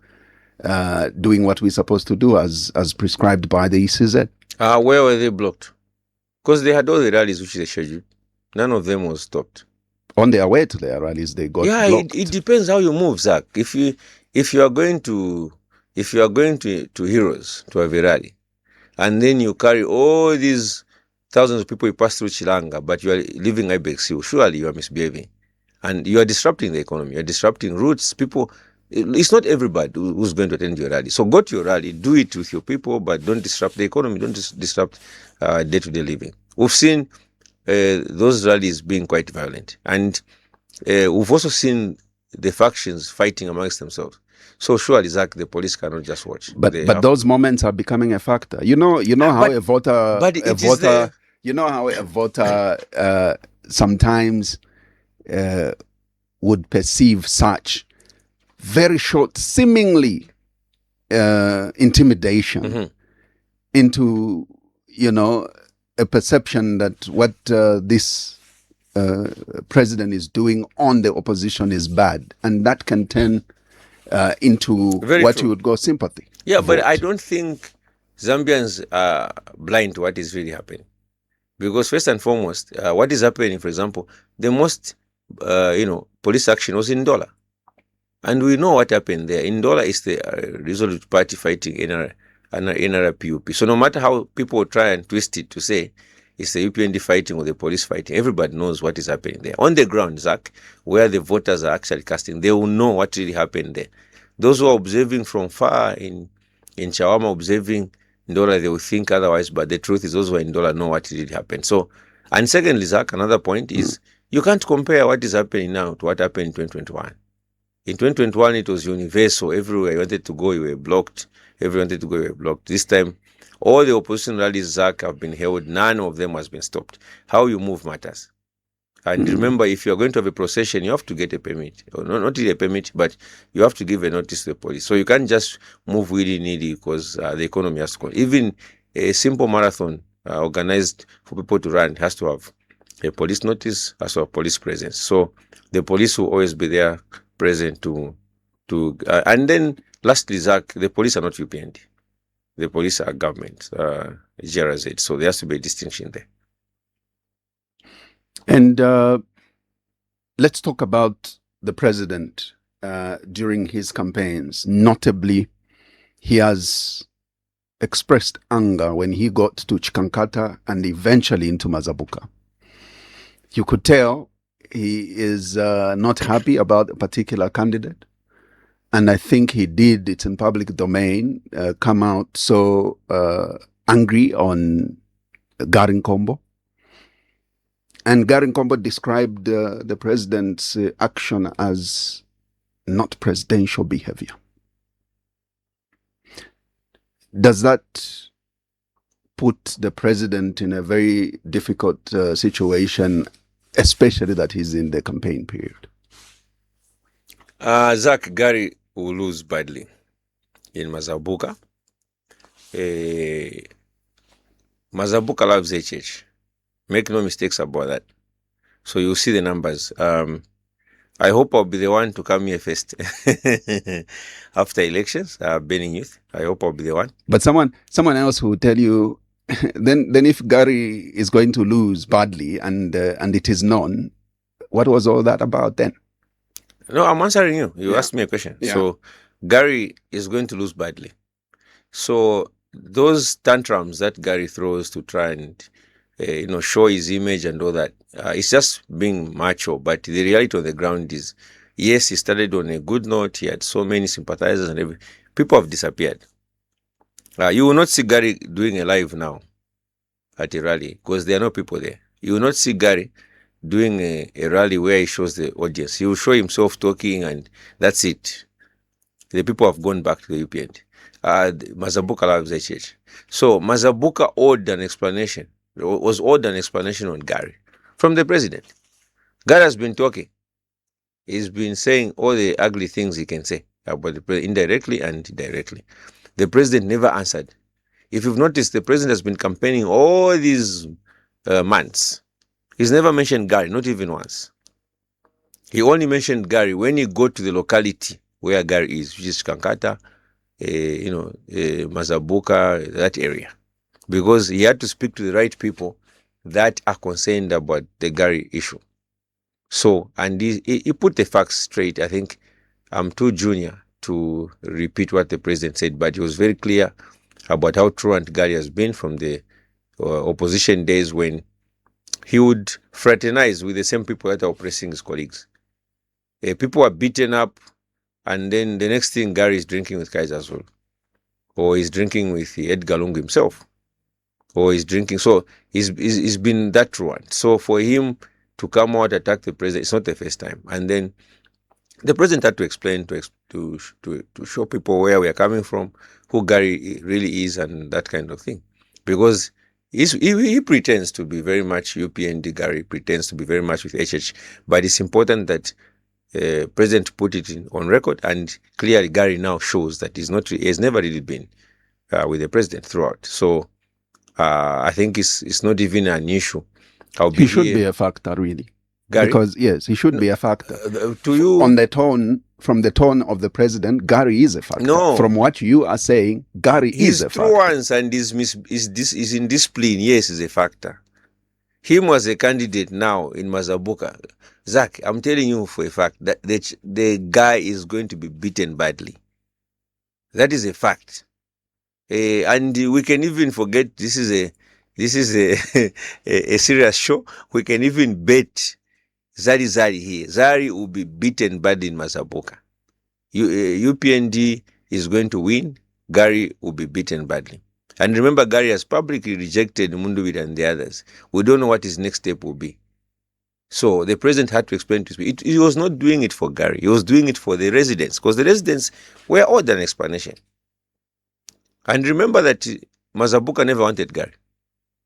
doing what we're supposed to do as prescribed by the ECZ? Where were they blocked? Because they had all the rallies which they scheduled. None of them was stopped. On their way to their rallies, they got blocked. It depends how you move, Zach. If you are going to Heroes to have a rally, and then you carry all these thousands of people you pass through Chilanga, but you are leaving Ibex Hill, surely you are misbehaving, and you are disrupting the economy. You are disrupting routes. People, it's not everybody who's going to attend your rally. So go to your rally, do it with your people, but don't disrupt the economy. Don't disrupt day-to-day living. We've seen those rallies being quite violent, and we've also seen the factions fighting amongst themselves. So surely, Zach, the police cannot just watch. But those moments are becoming a factor. You know how a voter sometimes would perceive such very short, seemingly intimidation into a perception that what this president is doing on the opposition is bad, and that can turn into Very what true. you would call sympathy. Yeah, but vote. I don't think Zambians are blind to what is really happening. Because first and foremost, what is happening, for example, the most, police action was in Ndola. And we know what happened there. In Ndola is the Resolute Party fighting NRPUP. So no matter how people try and twist it to say it's the UPND fighting or the police fighting, everybody knows what is happening there. On the ground, Zach, where the voters are actually casting, they will know what really happened there. Those who are observing from far in Chawama, observing Ndola, they will think otherwise, but the truth is those who are in Ndola know what really happened. So, and secondly, Zach, another point is you can't compare what is happening now to what happened in 2021. In 2021, it was universal. Everywhere you wanted to go, you were blocked. Everyone wanted to go, you were blocked. This time, all the opposition rallies, Zach, have been held. None of them has been stopped. How you move matters. And remember, if you're going to have a procession, you have to get a permit. Or not really a permit, but you have to give a notice to the police. So you can't just move willy-nilly because the economy has to go. Even a simple marathon organized for people to run has to have a police notice, has to have police presence. So the police will always be there present to and then lastly, Zach, the police are not UPND. The police are government, GRZ. So there has to be a distinction there. And let's talk about the president during his campaigns. Notably, he has expressed anger when he got to Chikankata and eventually into Mazabuka. You could tell he is not happy about a particular candidate. And I think he did, it's in public domain, come out so angry on Garin Kombo. And Garin Kombo described the president's action as not presidential behavior. Does that put the president in a very difficult situation, especially that he's in the campaign period? Zach, Gary will lose badly in Mazabuka. Mazabuka loves HH. Make no mistakes about that. So you'll see the numbers. I hope I'll be the one to come here first after elections, Benin Youth. I hope I'll be the one. But someone else will tell you, then if Gary is going to lose badly and it is known, what was all that about then? No, I'm answering you. You asked me a question. Yeah. So Gary is going to lose badly. So those tantrums that Gary throws to try and show his image and all that, it's just being macho. But the reality on the ground is, yes, he started on a good note. He had so many sympathizers and everything. People have disappeared. You will not see Gary doing a live now at a rally because there are no people there. You will not see Gary doing a rally where he shows the audience. He will show himself talking and that's it. The people have gone back to the UPND. Mazabuka loves HH. So Mazabuka owed an explanation. Was owed an explanation on Gary from the president. Gary has been talking. He's been saying all the ugly things he can say about the president, indirectly and directly. The president never answered. If you've noticed, the president has been campaigning all these months. He's never mentioned Gary, not even once. He only mentioned Gary when he got to the locality where Gary is, which is Kankata, Mazabuka, that area. Because he had to speak to the right people that are concerned about the Gary issue. So, and he put the facts straight. I think I'm too junior to repeat what the president said, but he was very clear about how truant Gary has been from the opposition days when he would fraternize with the same people that are oppressing his colleagues. People are beaten up, and then the next thing, Gary is drinking with Kaiser Zulu, or he's drinking with Edgar Lungu himself, or he's drinking. So he's been that truant. So for him to come out, attack the president, it's not the first time. And then the president had to explain, to show people where we are coming from, who Gary really is, and that kind of thing. Because he pretends to be very much UPND. Gary pretends to be very much with HH. But it's important that president put it on record, and clearly Gary now shows that he has never really been with the president throughout. So I think it's not even an issue. He should be a factor, really. Gary? Because yes, he should be a factor. To you, from the tone of the president, Gary is a factor. No. From what you are saying, Gary is a factor. He's truant and is in discipline. Yes, is a factor. Him as a candidate now in Mazabuka, Zach, I'm telling you for a fact that the guy is going to be beaten badly. That is a fact. And we can even forget this is a serious show. We can even bet Zari here. Zari will be beaten badly in Mazabuka. UPND is going to win. Gary will be beaten badly. And remember, Gary has publicly rejected Mundubit and the others. We don't know what his next step will be. So the president had to explain to us. He was not doing it for Gary. He was doing it for the residents, because the residents were owed an explanation. And remember that Mazabuka never wanted Gary.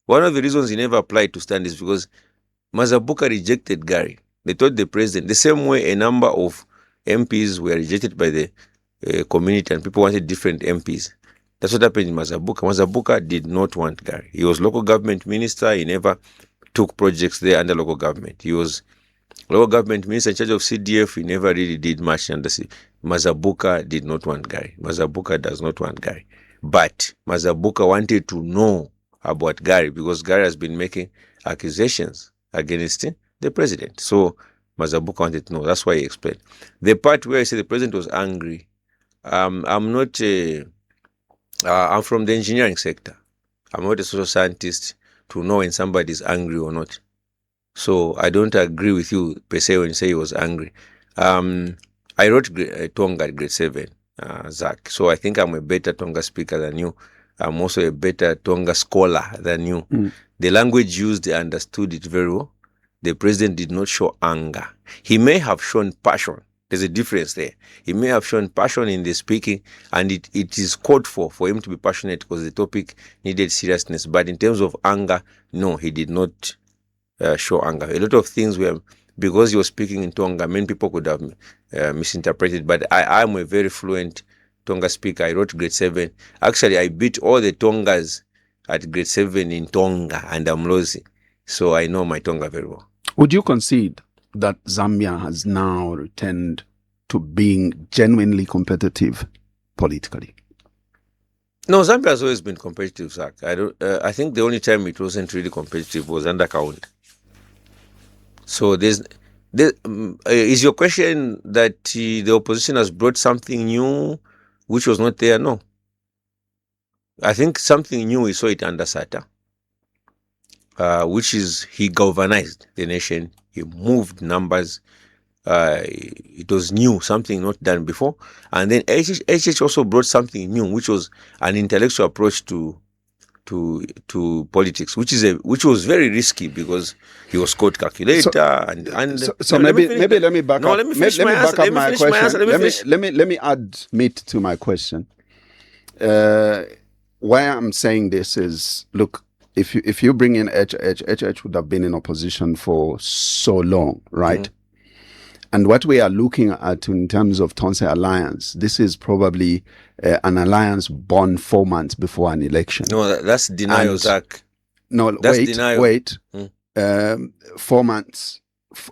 One of the reasons he never applied to stand is because Mazabuka rejected Gary. They told the president, the same way a number of MPs were rejected by the community and people wanted different MPs. That's what happened in Mazabuka. Mazabuka did not want Gary. He was local government minister. He never took projects there under local government. He was local government minister in charge of CDF. He never really did much under Mazabuka did not want Gary. Mazabuka does not want Gary. But Mazabuka wanted to know about Gary because Gary has been making accusations against the president. So Mazabuka wanted to know. That's why he explained. The part where I said the president was angry, I'm not I'm from the engineering sector. I'm not a social scientist to know when somebody is angry or not. So I don't agree with you per se when you say he was angry. I wrote Tonga at grade 7, Zach. So I think I'm a better Tonga speaker than you. I'm also a better Tonga scholar than you. The language used, I understood it very well. The president did not show anger. He may have shown passion. There's a difference there. He may have shown passion in the speaking, and it is called for him to be passionate because the topic needed seriousness. But in terms of anger, no, he did not show anger. A lot of things were, because he was speaking in Tonga, many people could have misinterpreted. But I'm a very fluent Tonga speaker. I wrote grade 7. Actually, I beat all the Tongas at grade 7 in Tonga and Amlozi. So I know my Tonga very well. Would you concede that Zambia has now returned to being genuinely competitive politically? No, Zambia has always been competitive, Zach. I think the only time it wasn't really competitive was under Kaunda. So is your question that the opposition has brought something new which was not there? No. I think something new, we saw it under Sata, which is he galvanized the nation. He moved numbers. It was new, something not done before. And then HH also brought something new, which was an intellectual approach to politics, which was very risky because he was called calculator. So maybe let me back up. Let me back up my question. Let me add meat to my question. Why I'm saying this is, look, if you bring in HH would have been in opposition for so long, right? Mm-hmm. And what we are looking at in terms of Tonse Alliance, this is probably an alliance born 4 months before an election. No, that's denial, Zach. No, that's denial. Wait. 4 months,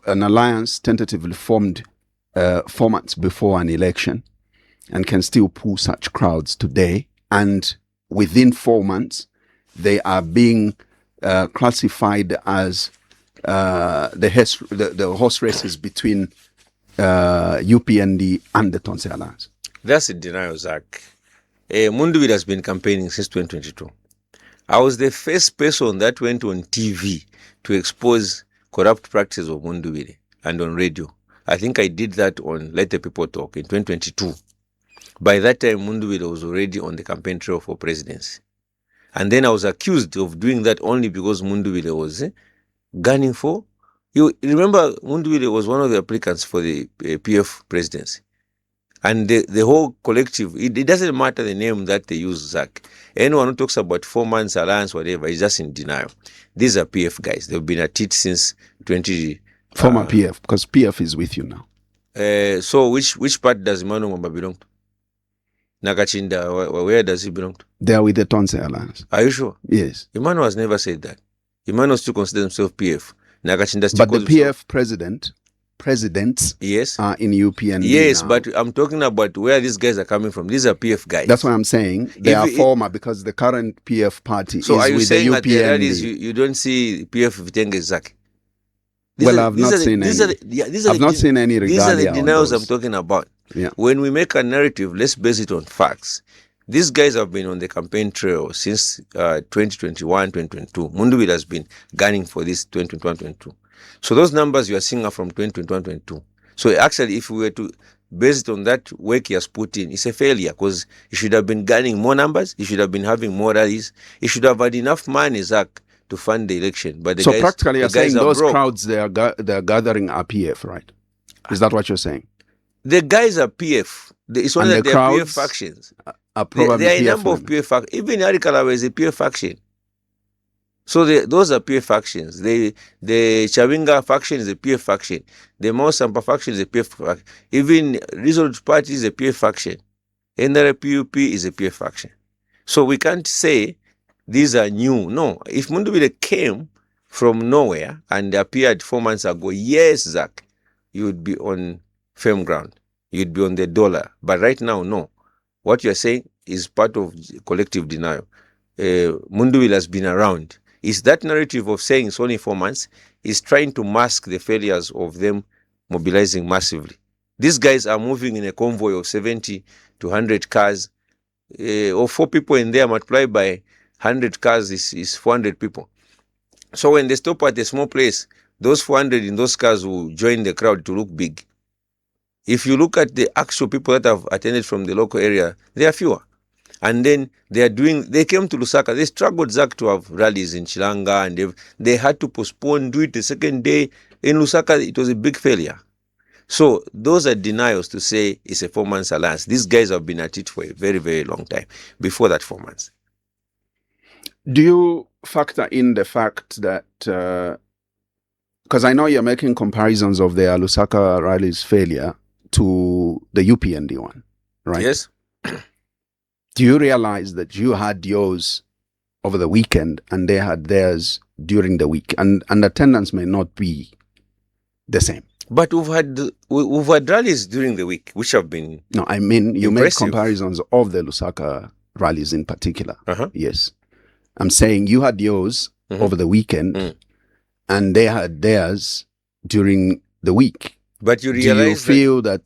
an alliance tentatively formed 4 months before an election and can still pull such crowds today. And within 4 months, they are being classified as the horse races between UPND and the Tonse Alliance. That's a denial, Zach. Munduwile has been campaigning since 2022. I was the first person that went on TV to expose corrupt practices of Munduwile and on radio. I think I did that on Let the People Talk in 2022. By that time, Munduwile was already on the campaign trail for presidency. And then I was accused of doing that only because Munduwile was gunning for. You remember, Munduwile was one of the applicants for the PF presidency. And the whole collective, it doesn't matter the name that they use, Zach. Anyone who talks about 4 months alliance, whatever, is just in denial. These are PF guys. They've been at it since 20... Former PF, because PF is with you now. So which part does Emmanuel Mwamba belong to? Nakachinda, where does he belong to? They are with the Tonse Alliance. Are you sure? Yes. Emmanuel has never said that. Emmanuel still considers himself PF. Nakachinda still but the PF presidents yes. are in UPND. Yes, now. but I'm talking about where these guys are coming from. These are PF guys. That's what I'm saying. They are former because the current PF party is with the UPND. So are you saying that the rallies you don't see PF Vitenge Zaki? Well, I've not seen any. I've not seen any regalia. These are the denials I'm talking about. Yeah. When we make a narrative, let's base it on facts. These guys have been on the campaign trail since 2021, 2022. Munduwile has been gunning for this 2021, 2022. So those numbers you are seeing are from 2021, 2022. So actually, if we were to base it on that work he has put in, it's a failure because he should have been gunning more numbers. He should have been having more rallies. He should have had enough money, Zach, to fund the election. But the so guys, practically, you're saying those broke. Crowds they're gathering are PF, right? Is that what you're saying? The guys are PF. It's only that they are PF factions. Are probably there are a PF number of PF factions. Even Arikalawa is a PF faction. So those are PF factions. The Chawinga faction is a PF faction. The Mausampa faction is a PF faction. Even Resolute Party is a PF faction. NRPUP is a PF faction. So we can't say these are new. No. If Munduwile came from nowhere and appeared 4 months ago, yes, Zach, you would be on firm ground. You'd be on the dollar. But right now, no. What you're saying, is part of collective denial. Munduville has been around. Is that narrative of saying it's only 4 months is trying to mask the failures of them mobilizing massively. These guys are moving in a convoy of 70 to 100 cars, or 4 people in there multiplied by 100 cars is 400 people. So when they stop at a small place, those 400 in those cars will join the crowd to look big. If you look at the actual people that have attended from the local area, they are fewer. And then they came to Lusaka. They struggled, Zach, to have rallies in Chilanga, and they had to postpone, do it the second day. In Lusaka, it was a big failure. So those are denials to say it's a 4 months alliance. These guys have been at it for a very, very long time before that 4 months. Do you factor in the fact that, because I know you're making comparisons of the Lusaka rally's failure to the UPND one, right? Yes. Do you realize that you had yours over the weekend and they had theirs during the week, and attendance may not be the same? But we've had rallies during the week, which have been No, I mean, you impressive. make comparisons of the Lusaka rallies in particular. Uh-huh. Yes. I'm saying you had yours over the weekend and they had theirs during the week. But you realize do you feel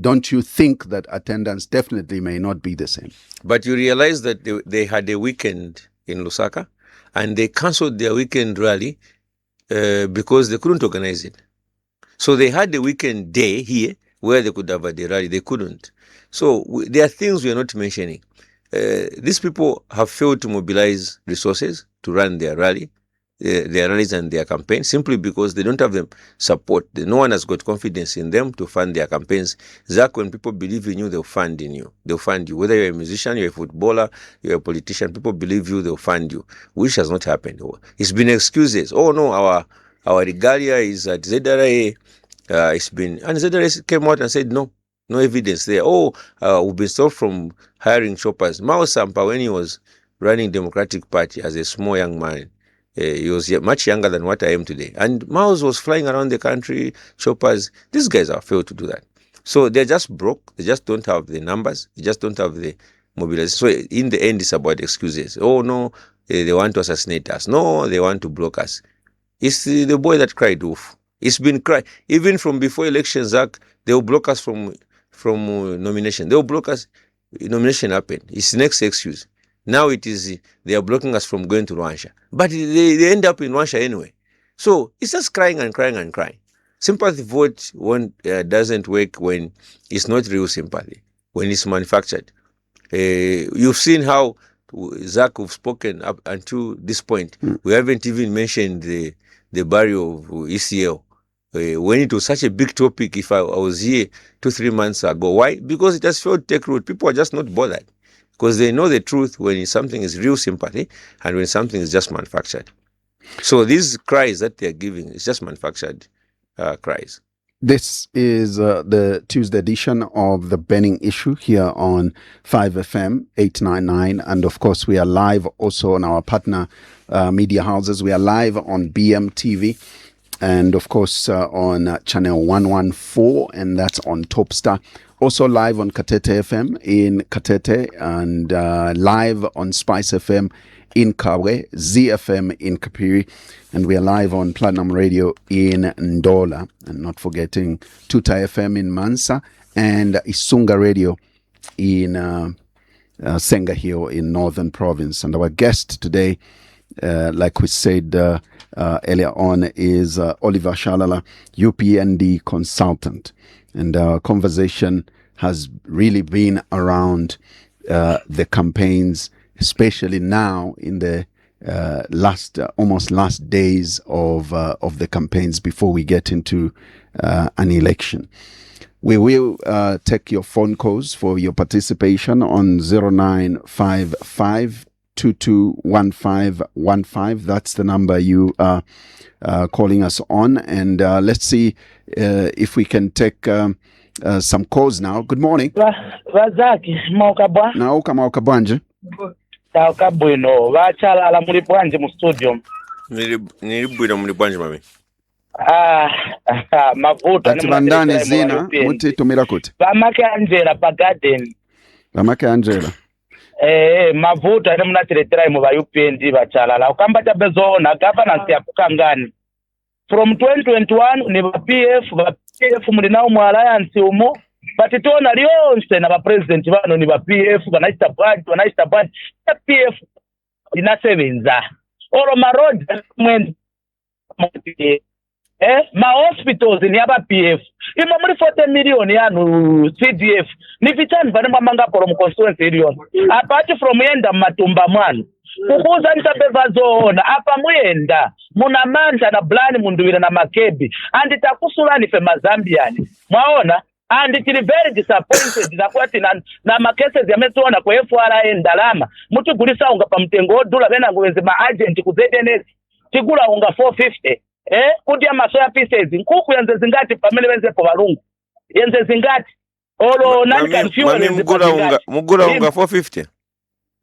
don't you think that attendance definitely may not be the same? But you realize that they had a weekend in Lusaka and they cancelled their weekend rally because they couldn't organize it. So they had the weekend day here where they could have had the rally. They couldn't. So there are things we are not mentioning. These people have failed to mobilize resources to run their rallies and their campaigns simply because they don't have the support. No one has got confidence in them to fund their campaigns. Zach, when people believe in you, they'll fund in you. They'll fund you. Whether you're a musician, you're a footballer, you're a politician, people believe you, they'll fund you, which has not happened. It's been excuses. Oh no, our regalia is at ZRA. And ZRA came out and said no evidence there. We've been stopped from hiring shoppers. Mao Sampa, when he was running Democratic Party as a small young man, he was much younger than what I am today. And Mao's was flying around the country, shoppers. These guys have failed to do that. So they're just broke. They just don't have the numbers. They just don't have the mobilization. So in the end, it's about excuses. Oh, no, they want to assassinate us. No, they want to block us. It's the boy that cried wolf. It's been cried. Even from before elections, Zach, they will block us from nomination. They will block us. Nomination happened. It's the next excuse. Now it is they are blocking us from going to Rwanda. But they end up in Rwanda anyway. So it's just crying and crying and crying. Sympathy vote doesn't work when it's not real sympathy, when it's manufactured. You've seen how, Zach, have spoken up until this point. We haven't even mentioned the burial of ECL. When it was such a big topic, if I was here 2-3 months ago. Why? Because it has failed to take root. People are just not bothered. Because they know the truth when something is real sympathy and when something is just manufactured. So these cries that they're giving is just manufactured cries. This is the Tuesday edition of The Burning Issue here on 5FM 899. And of course, we are live also on our partner media houses. We are live on BMTV and of course on channel 114, and that's on Topstar. Also live on Katete FM in Katete, and live on Spice FM in Kawe, ZFM in Kapiri, and we are live on Platinum Radio in Ndola, and not forgetting Tuta FM in Mansa, and Isunga Radio in Senga Hill in Northern Province. And our guest today, like we said earlier on, is Oliver Shalala, UPND Consultant. And our conversation has really been around the campaigns, especially now in the almost last days of the campaigns before we get into an election. We will take your phone calls for your participation on 0955 221515. That's the number you are calling us on, and let's see if we can take some calls now. Good morning. Vazaki maukabwa Nauka maukabwanje. Taukabwino vachalala muli bwanje mu studio. Nilibwino muli bwanje mami. Mavuta ati bandani zina muti tumira kuti vamake Angela pa garden. Vamake Angela. mavuto ane munatiretera mu ba UPND bachalala ukamba tabezona governance yakukangani from 2021 ni ba PF muli nawo mu alliance umo batitona lyonse na ba president bano ni ba PF banachita budget PF inasebenza oro maroad ma hospitals ni aba PF imwe muri 40 million yanu CDF ni vitani vane mwamanga poro mu constituency iliyo apart from yenda matumba mwana kukuza nitabe zoona apa muyenda muna manja na blani munduwira na makebi andi takusulani fe mazambiani mwaona andi tili very disappointed na kwati na makeses yametuona kwa FRA ndalama mutugulisa unga pa mtengo odula bena ngweze ma agent ku ZNS tigula unga 450 kuti amasoya pieces nkuku yenze zingati pamene benzepo balungu yenze zingati olo nani confusion mugula unga 450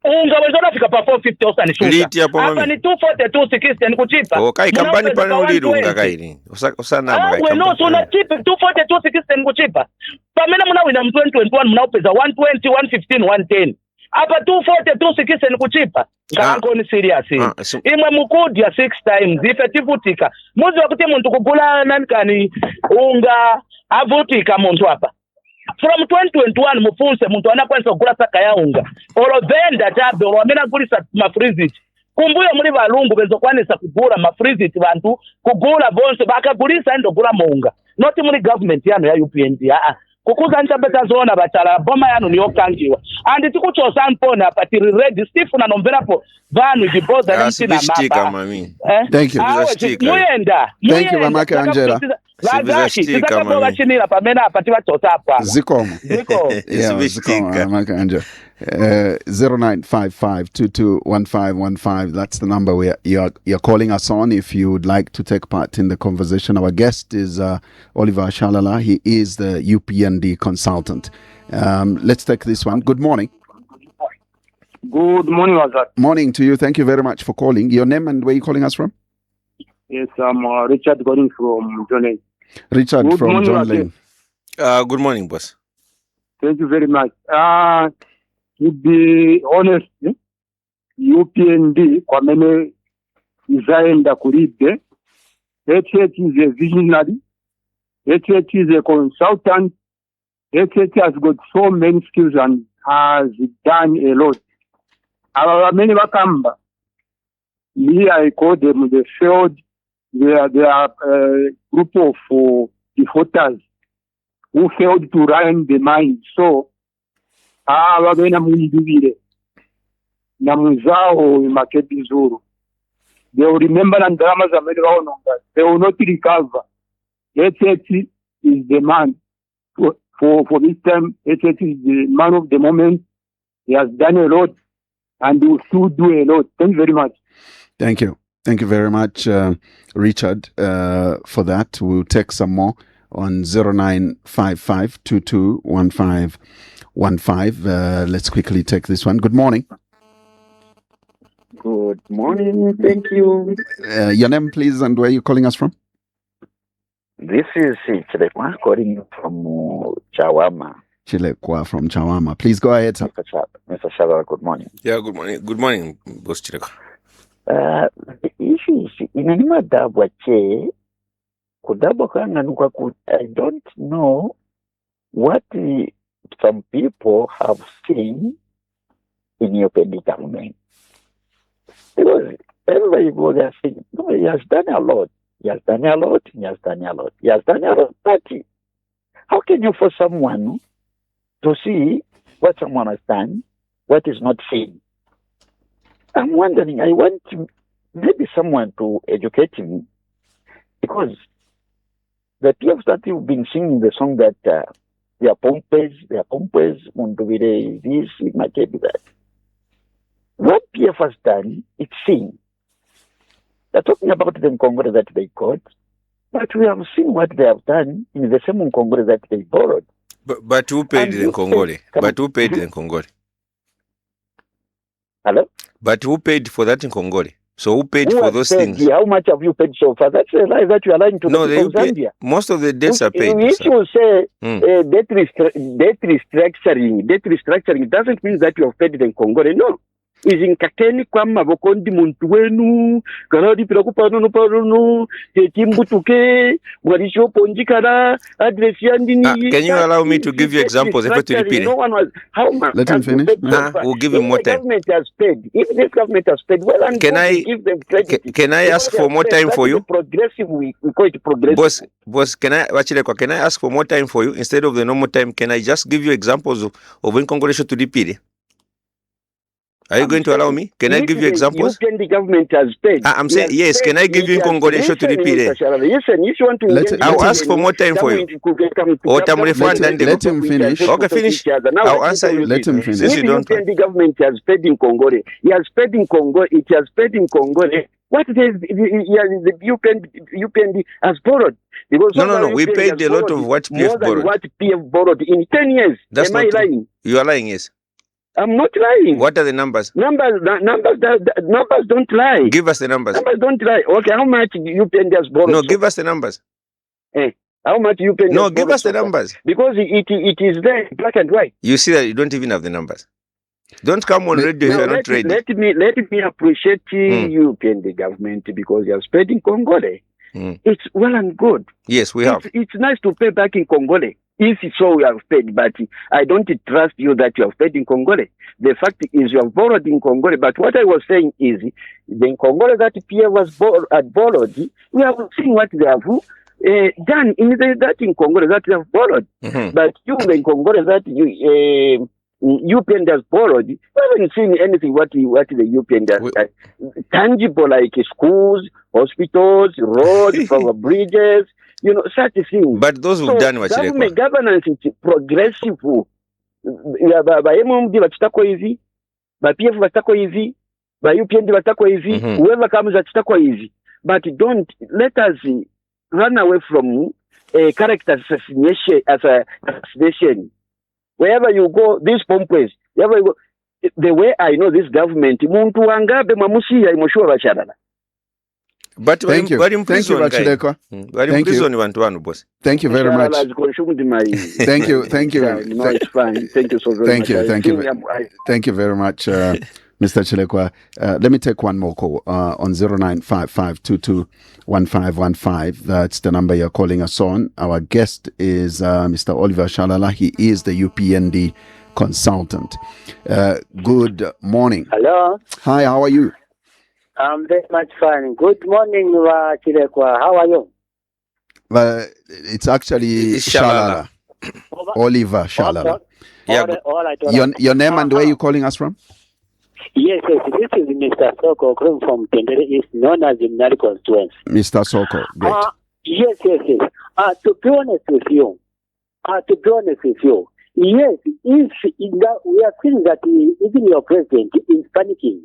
unga wezona fika pa 450 osani shuka hapa ni 240 260 ni kuchipa kai kampani pale ulili unga kaili usana mga we no so na chipa 240 260 ni kuchipa pamene muna wina 2021 muna upeza 120 115 110 hapa 240 260 ni kuchipa ngango ni serious imwe mukudi ya 6 times ifetivutika muzi wakuti muntu kugula nani kani unga avutika muntu hapa from 2021 mufunse muntu anakwanisa kugula saka ya unga olo venda tabe olo amena gulisa mafrizit kumbuyo muri balungu bezokwanisa kugula mafrizit bantu kugula bonse bakagulisa ndo gula munga not muri government yano ya UPND kukuza ntabeta zona bachala boma yanu niyokangiwa andi tikuchosa mpona apatiri ready Steve na nomverapo vanu jiboza na mtina mapa thank you muyenda thank you mamake Angela Vagashi tizakabo bachinira pamena apati bachosa apa zikomo mamake Angela 0955221515 that's the number you're calling us on if you would like to take part in the conversation. Our guest is Oliver Shalala. He is the UPND consultant. Let's take this one. Good morning. Good morning, Azad. Morning to you. Thank you very much for calling. Your name and where you calling us from? Yes, I'm Richard calling from John Lane. Richard good from John Lane. Good morning, boss. Thank you very much. To be honest, UPND kwa mene izaenda kulide. HH is a visionary. HH is a consultant. HH has got so many skills and has done a lot. Our many wakamba. Me, I call them the failed. They are a group of defaulters who failed to run the mine. So, wabena mwidubire na muzao makebi zuru. They will remember and dramas are made around. They will not recover. HH is the man for this time. HH is the man of the moment. He has done a lot and he will still do a lot. Thank you very much. Thank you. Thank you very much, Richard, for that. We'll take some more on 0955221515. Let's quickly take this one. Good morning. Good morning. Thank you. Your name, please, and where are you calling us from? This is Chilekwa calling you from Chawama. Chilekwa from Chawama. Please go ahead, sir. Mr. Shalala, good morning. Yeah, good morning. Good morning, Boss Chilekwa. The issue is inanima dabwa che kudabwa kanga nuka I don't know what some people have seen in your government. Because everybody goes there saying, no, he has done a lot. He has done a lot. He has done a lot. He has done a lot. But how can you force someone to see what someone has done, what is not seen? I'm wondering, I want maybe someone to educate me, because the PFs that you've been singing the song that they are pompous, Mondovire, this, it might be that. What PF has done, it's seen. They're talking about the Congress that they got, but we have seen what they have done in the same Congress that they borrowed. But who paid the Congole? But who paid the Congole? Hello? But who paid for that in Congole? So who paid for those things? How much have you paid so far? That's a lie that you are lying to the people of Zambia. Most of the debts are paid. If you say debt restructuring doesn't mean that you have paid the Congolese. No. Izinkateni kwama bokondi muntu wenu kaladi pirakupa pano tetimbutuke mwarisho ponjikara address yandini. Can you allow me to give you examples? No one was. How much? Let him finish. We'll give him more time. Government has paid. If this government has paid, well, and give them credit. Can I ask for more time for you? Progressive, we call it progressive. Boss, can I ask for more time for you instead of the normal time? Can I just give you examples of when Congolese to repeat? Are you going to allow me? Can I give you examples? The government has paid. I'm saying yes. Can I give you Congolese to repeat? Listen, if you want to, I'll ask for more time for you. Let him finish. Okay, finish. I'll answer you. Let him finish. The government has paid in Congo. He has paid in Congo. It has paid in Congo. What the UPND has borrowed? Because no. We paid a lot of what PF borrowed. More than what PF borrowed in 10 years. That's not lying? True. You are lying, yes. I'm not lying. What are the numbers? Numbers don't lie. Give us the numbers. Numbers don't lie. Okay, how much UPND has borrowed? No, give us the numbers. How much UPND? No, give us the numbers. Because it is there, black and white. You see that you don't even have the numbers. Don't come on radio if you're not ready. Let me appreciate UPND government because you are spreading Congolese. It's well and good. Yes, we have. It's nice to pay back in Congolese. If so, we have paid, but I don't trust you that you have paid in Congolese. The fact is you have borrowed in Congolese. But what I was saying is, the Congolese that PF had borrowed, we have seen what they have done in that in Congolese that they have borrowed. But you in Congolese that UPND has borrowed, we haven't seen anything what the UPND has done. Tangible like schools, hospitals, roads, bridges. Such things. But those who've done what governance is progressive. By MMD batako hivi, by PF batako hivi, by UPND batako hivi, whoever comes batako hivi. But don't let us run away from a character assassination. Wherever you go, this pompous, wherever you go, the way I know this government, muntu wangabe mamushia imoshuwa basharana. But thank you, Bachilekwa. Thank you very much. Thank you. No, it's fine. Thank you so very much. Thank you very much, Mr. Chilekwa. Let me take one more call on 0955221515. That's the number you're calling us on. Our guest is Mr. Oliver Shalala. He is the UPND consultant. Good morning. Hello. Hi, how are you? I'm very much fine. Good morning, Chilekwa. How are you? It's actually Shalala. Oliver Shalala. Your name and where are you calling us from? Yes. This is Mr. Soko from Tendere East, known as the Mnari constituency. Mr. Soko. Great. Yes. To be honest with you, yes, if we are seeing that even your president is panicking.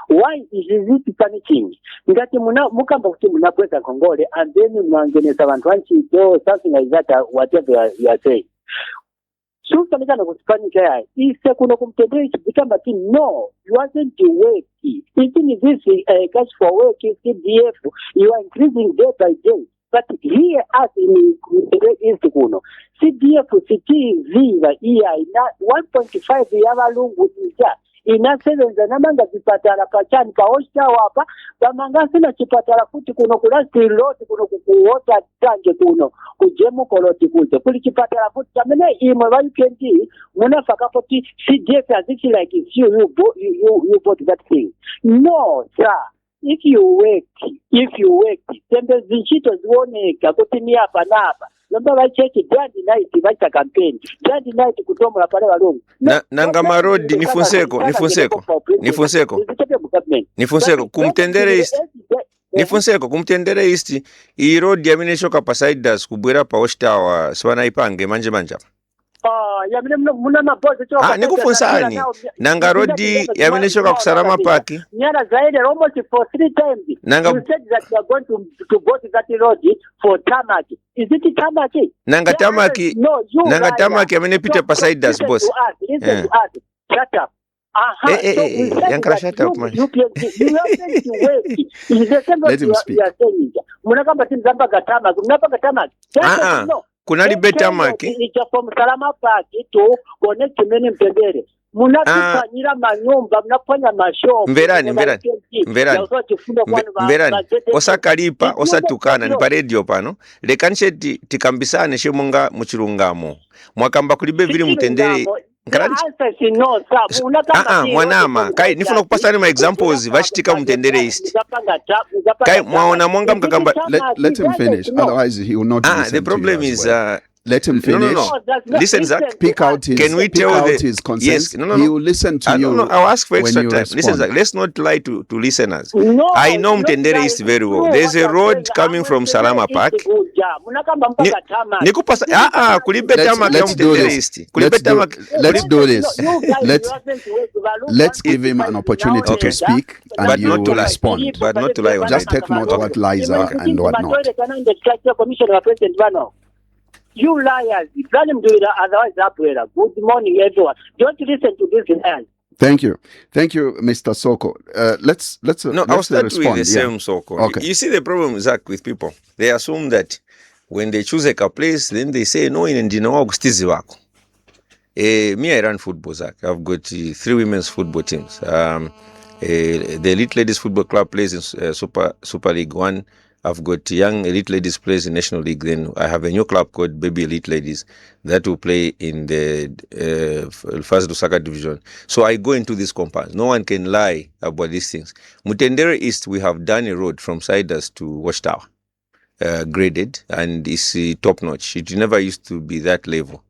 Why is it panicking? Ngati mukamba kuti munapweza Congolese and then mwangenesa vantu vanchito something like that, whatever you are saying. So panikana kuti panika ise kuno kumtendere chikutamba ti no, you wasn't work. Even this cash for work CDF, you are increasing day by day. But here as in East Kuno, CDF CTV iya ina 1.5 yabalungu ija. Inasebenza namanga zipatala pachani paosha wapa bamanga sina chipatala kuti kuno kulasti loti kuno kukuota tanje kuno kujemu koloti kuje kuli chipatala kuti tamene imwe wa UPND munafaka poti CDF as if like if you bought that thing. No, sir. If you work, tembe zinchito zioneka kuti ni hapa na hapa. Lamba bacheki grand night bacha campaign. Grand night kutomola pale walungu. Nangama road nifunseko kumtendere east. Nifunseko kumtendere east. I road yamineshoka pasiders kubwera pa Oshtawa swana ipange manje. Nikufunsani nanga rodi yamineshoka kusarama paki nyara zaidi almost for 3 times nanga you said that you are going to go to that road for tamaki. Is it tamaki? Nanga tamaki yamenepita pasiders boss. Listen to us. Shut up. So we said that you haven't wait. Is the same Let him you speak. are saying. Munakamba tinzamba gatama. No. Kunali beta maki. It's from Salama Park to connect to many Mpendere. Munafanyira manyumba, mnafanya mashow. Mverani. Osakalipa, osatukana, ni paredio pano. Lekanishe tikambisane shimunga muchilungamo. Mwakamba kulibe vili Mtendere. Mwanama kai nifuna kupasana ma examples vashitika Mtendere East kai mwaona mwanga mkakamba. Let him finish, otherwise he will not listen. The problem is let him finish. No. Listen, Zach. Speak out his. Can we tell his concerns? Yes. No. He will listen to you. I'll ask for extra time. Respond. Listen, Zach. Let's not lie to listeners. I know Mtendere East very well. There's a road coming from Salama Park. Let's do this. Let's give him an opportunity to speak, and but you not to respond. But not to lie on Just take note of what lies are and what not. You liars, let him do it, otherwise good morning, everyone. Don't listen to this liars. Thank you, Mr. Soko. I'll start respond. with the same Soko. Okay. You see the problem, Zach, with people. They assume that when they choose a place, then they say no in Ndinowagustizi wako. Me, I run football, Zach. I've got 3 women's football teams. The Elite Ladies Football Club plays in Super League 1. I've got young elite ladies plays in National League. Then I have a new club called Baby Elite Ladies that will play in the First Lusaka division. So I go into these compounds. No one can lie about these things. Mtendere East, we have done a road from Siders to Watchtower, graded, and it's top notch. It never used to be that level.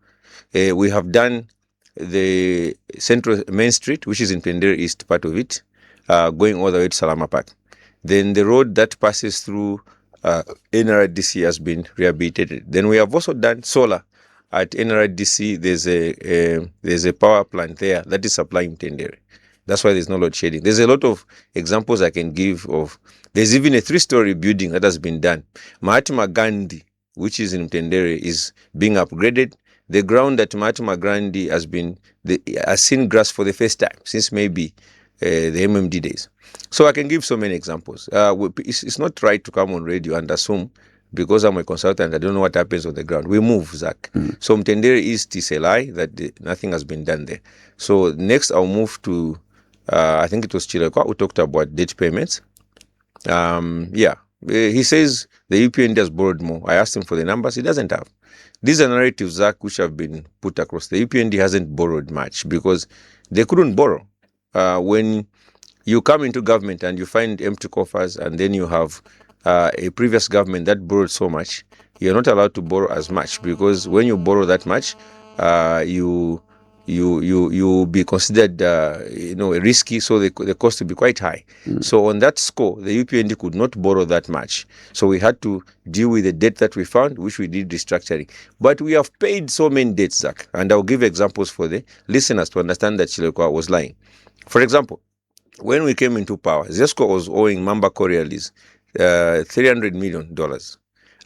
We have done the Central Main Street, which is in Mtendere East, part of it, going all the way to Salama Park. Then the road that passes through NRDC has been rehabilitated. Then we have also done solar at NRDC. There's a power plant there that is supplying Mtendere. That's why there's no load shedding. There's a lot of examples I can give of. There's even a 3-story building that has been done. Mahatma Gandhi, which is in Mtendere, is being upgraded. The ground at Mahatma Gandhi has seen grass for the first time since maybe the MMD days. So I can give so many examples. It's not right to come on radio and assume because I'm a consultant, I don't know what happens on the ground. We move, Zach. So Mtendere East is a lie that nothing has been done there. So next I'll move to, I think it was Chilekwa who talked about debt payments. He says the UPND has borrowed more. I asked him for the numbers. He doesn't have. These are narratives, Zach, which have been put across. The UPND hasn't borrowed much because they couldn't borrow. When you come into government and you find empty coffers, and then you have a previous government that borrowed so much, you're not allowed to borrow as much, because when you borrow that much, you be considered risky, so the cost will be quite high. So on that score, the UPND could not borrow that much. So we had to deal with the debt that we found, which we did restructuring. But we have paid so many debts, Zach, and I'll give examples for the listeners to understand that Chilekwa was lying. For example, when we came into power, ZESCO was owing Mamba Coriolis $300 million.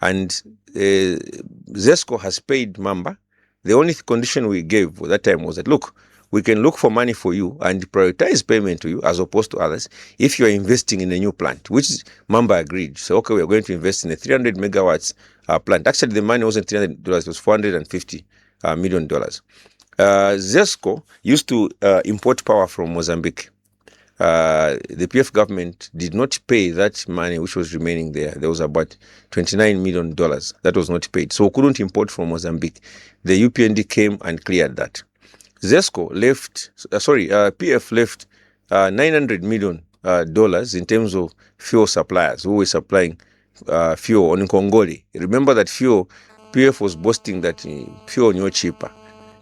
And ZESCO has paid Mamba. The only condition we gave at that time was that, look, we can look for money for you and prioritize payment to you as opposed to others if you are investing in a new plant, which Mamba agreed. So, okay, we are going to invest in a 300 megawatts plant. Actually, the money wasn't $300, it was $450 million. ZESCO used to import power from Mozambique. The PF government did not pay that money which was remaining there. There was about $29 million that was not paid. So we couldn't import from Mozambique. The UPND came and cleared that. ZESCO left, PF left $900 million in terms of fuel suppliers who were supplying fuel on Nkongole. Remember that PF was boasting that fuel was cheaper.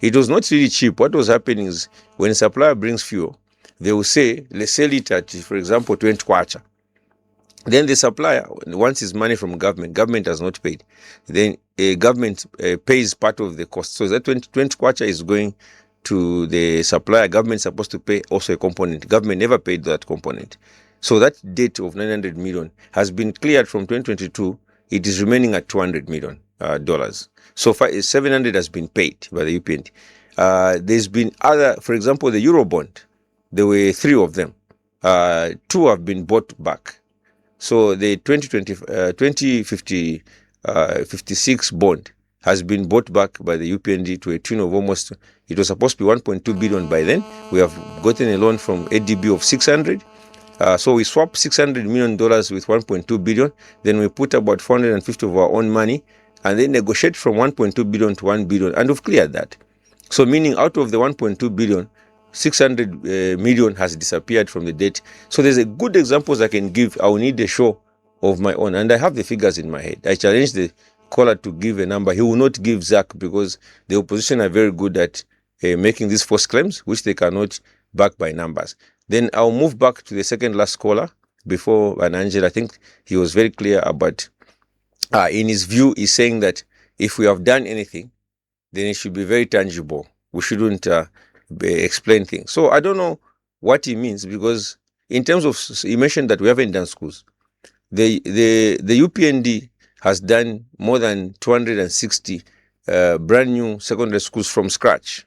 It was not really cheap. What was happening is when a supplier brings fuel, they will say, let's sell it at, for example, 20 kwacha. Then the supplier wants his money from government has not paid. Then government pays part of the cost. So that 20 kwacha is going to the supplier. Government is supposed to pay also a component. Government never paid that component. So that debt of $900 million has been cleared from 2022. It is remaining at $200 million. So far, 700 has been paid by the UPND. There's been other, for example, the Eurobond. there were 3 of them. 2 have been bought back. So the 2056 bond has been bought back by the UPND to a tune of almost, it was supposed to be 1.2 billion by then. We have gotten a loan from ADB of 600. So we swapped $600 million with 1.2 billion. Then we put about 450 of our own money and then negotiate from 1.2 billion to 1 billion, and we've cleared that. So meaning out of the 1.2 billion, 600 million has disappeared from the debt. So there's a good examples I can give. I will need a show of my own, and I have the figures in my head. I challenge the caller to give a number. He will not give Zach because the opposition are very good at making these false claims, which they cannot back by numbers. Then I'll move back to the second last caller before Angela. I think he was very clear about, in his view, he's saying that if we have done anything, then it should be very tangible. We shouldn't explain things. So I don't know what he means, because in terms of, he mentioned that we haven't done schools. The UPND has done more than 260 brand new secondary schools from scratch.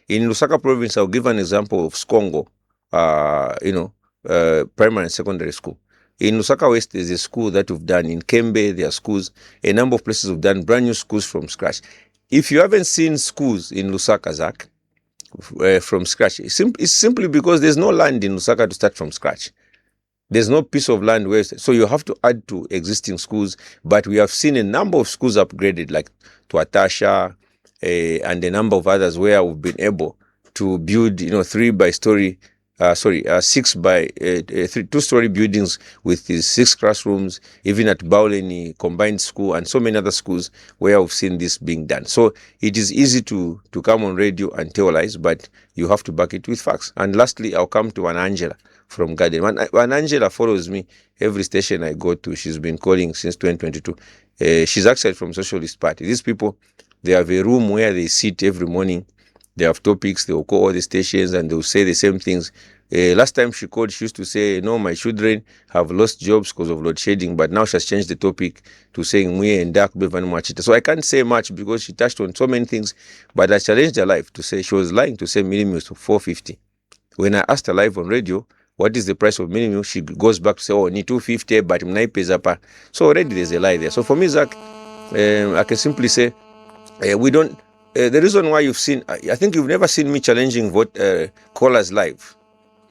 In Lusaka province, I'll give an example of Skongo, primary and secondary school. In Lusaka West, there's a school that we've done. In Kembe, there are schools. A number of places we've done brand new schools from scratch. If you haven't seen schools in Lusaka, Zach, from scratch, it's simply because there's no land in Lusaka to start from scratch. There's no piece of land where, so you have to add to existing schools. But we have seen a number of schools upgraded, like Tuatasha, and a number of others where we've been able to build, 2-story buildings with these 6 classrooms, even at Bauleni Combined School and so many other schools where we've seen this being done. So it is easy to come on radio and tell lies, but you have to back it with facts. And lastly, I'll come to Angela from Garden. When Angela follows me every station I go to, she's been calling since 2022. She's actually from Socialist Party. These people, they have a room where they sit every morning. They have topics. They will call all the stations and they will say the same things. Last time she called, she used to say, no, my children have lost jobs because of load shedding. But now she has changed the topic to saying, we and dark bevan machita. So I can't say much because she touched on so many things. But I challenged her live to say, she was lying to say minimum to 450. When I asked her live on radio, what is the price of minimum? She goes back to say, need 250, but my pays up. So already there's a lie there. So for me, Zach, I can simply say, we don't. The reason why you've seen, I think you've never seen me challenging callers live.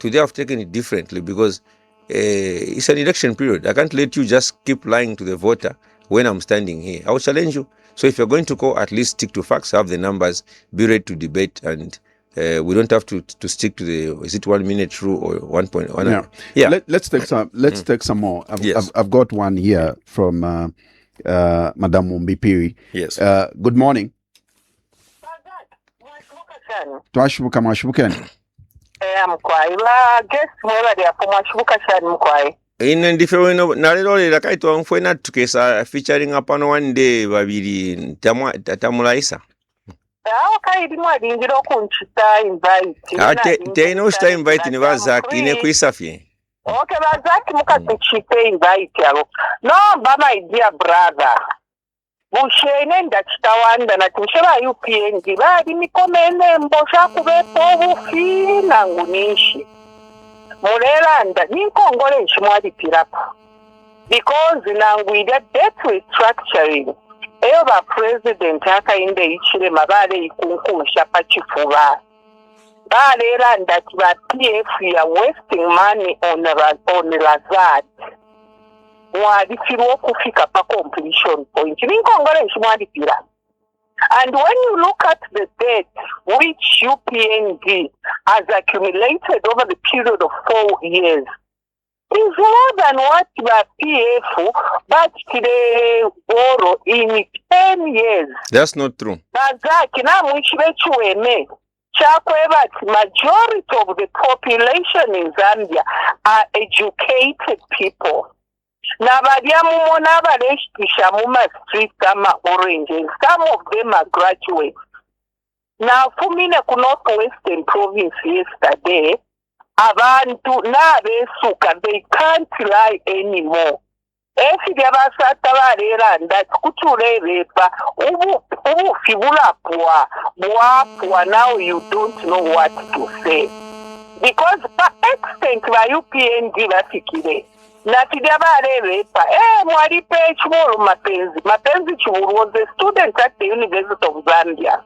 Today I've taken it differently because it's an election period. I can't let you just keep lying to the voter when I'm standing here. I will challenge you. So if you're going to call, at least stick to facts, have the numbers, be ready to debate, and we don't have to stick to the, is it 1 minute rule or 1.1? Yeah. Let's take some. Let's take some more. I've got one here from Madam Mumbipiri. Yes. Good morning. Twashubuka mwashubukeni. Mkwai la guest mola dia mwashubuka shani mkwai. Ine ndife weno nalero lera kaitwa mfwena tukesa featuring apano one day babiri tamulaisa. Kaidi mwadi ngiro kunchita invite. Teino usta invite ni bazaki ine kuisafye. Okay, bazaki muka tuchite invite yalo. No, my dear brother. Bushene ndachitawanda na tusheba UPND badi mikomene mbosha kubepo bufina ngunishi mulelanda ninkongole nshimwadi pirapo because nanguida debt restructuring eyo ba president haka inde ichile mabale ikunkunsha pachifuba balelanda tiba PF ya wasting money on Lazard mwadikirwa kufika pa completion point ninkongole nshimwadi pira. And when you look at the debt which UPND has accumulated over the period of 4 years, is more than what the PF but today borrow in 10 years. That's not true. Majority of the population in Zambia are educated people. Street oranges. Some of them are graduates. Now, for me, the Northwestern province yesterday, abantu nabesuka, they can't lie anymore. Esi byabasata balera that kutulerepa ubu fibula bwa now you don't know what to say. because by extent by UPND bafikire natija barebepa mwalipe chibulu mapenzi chibulu was a student at the University of Zambia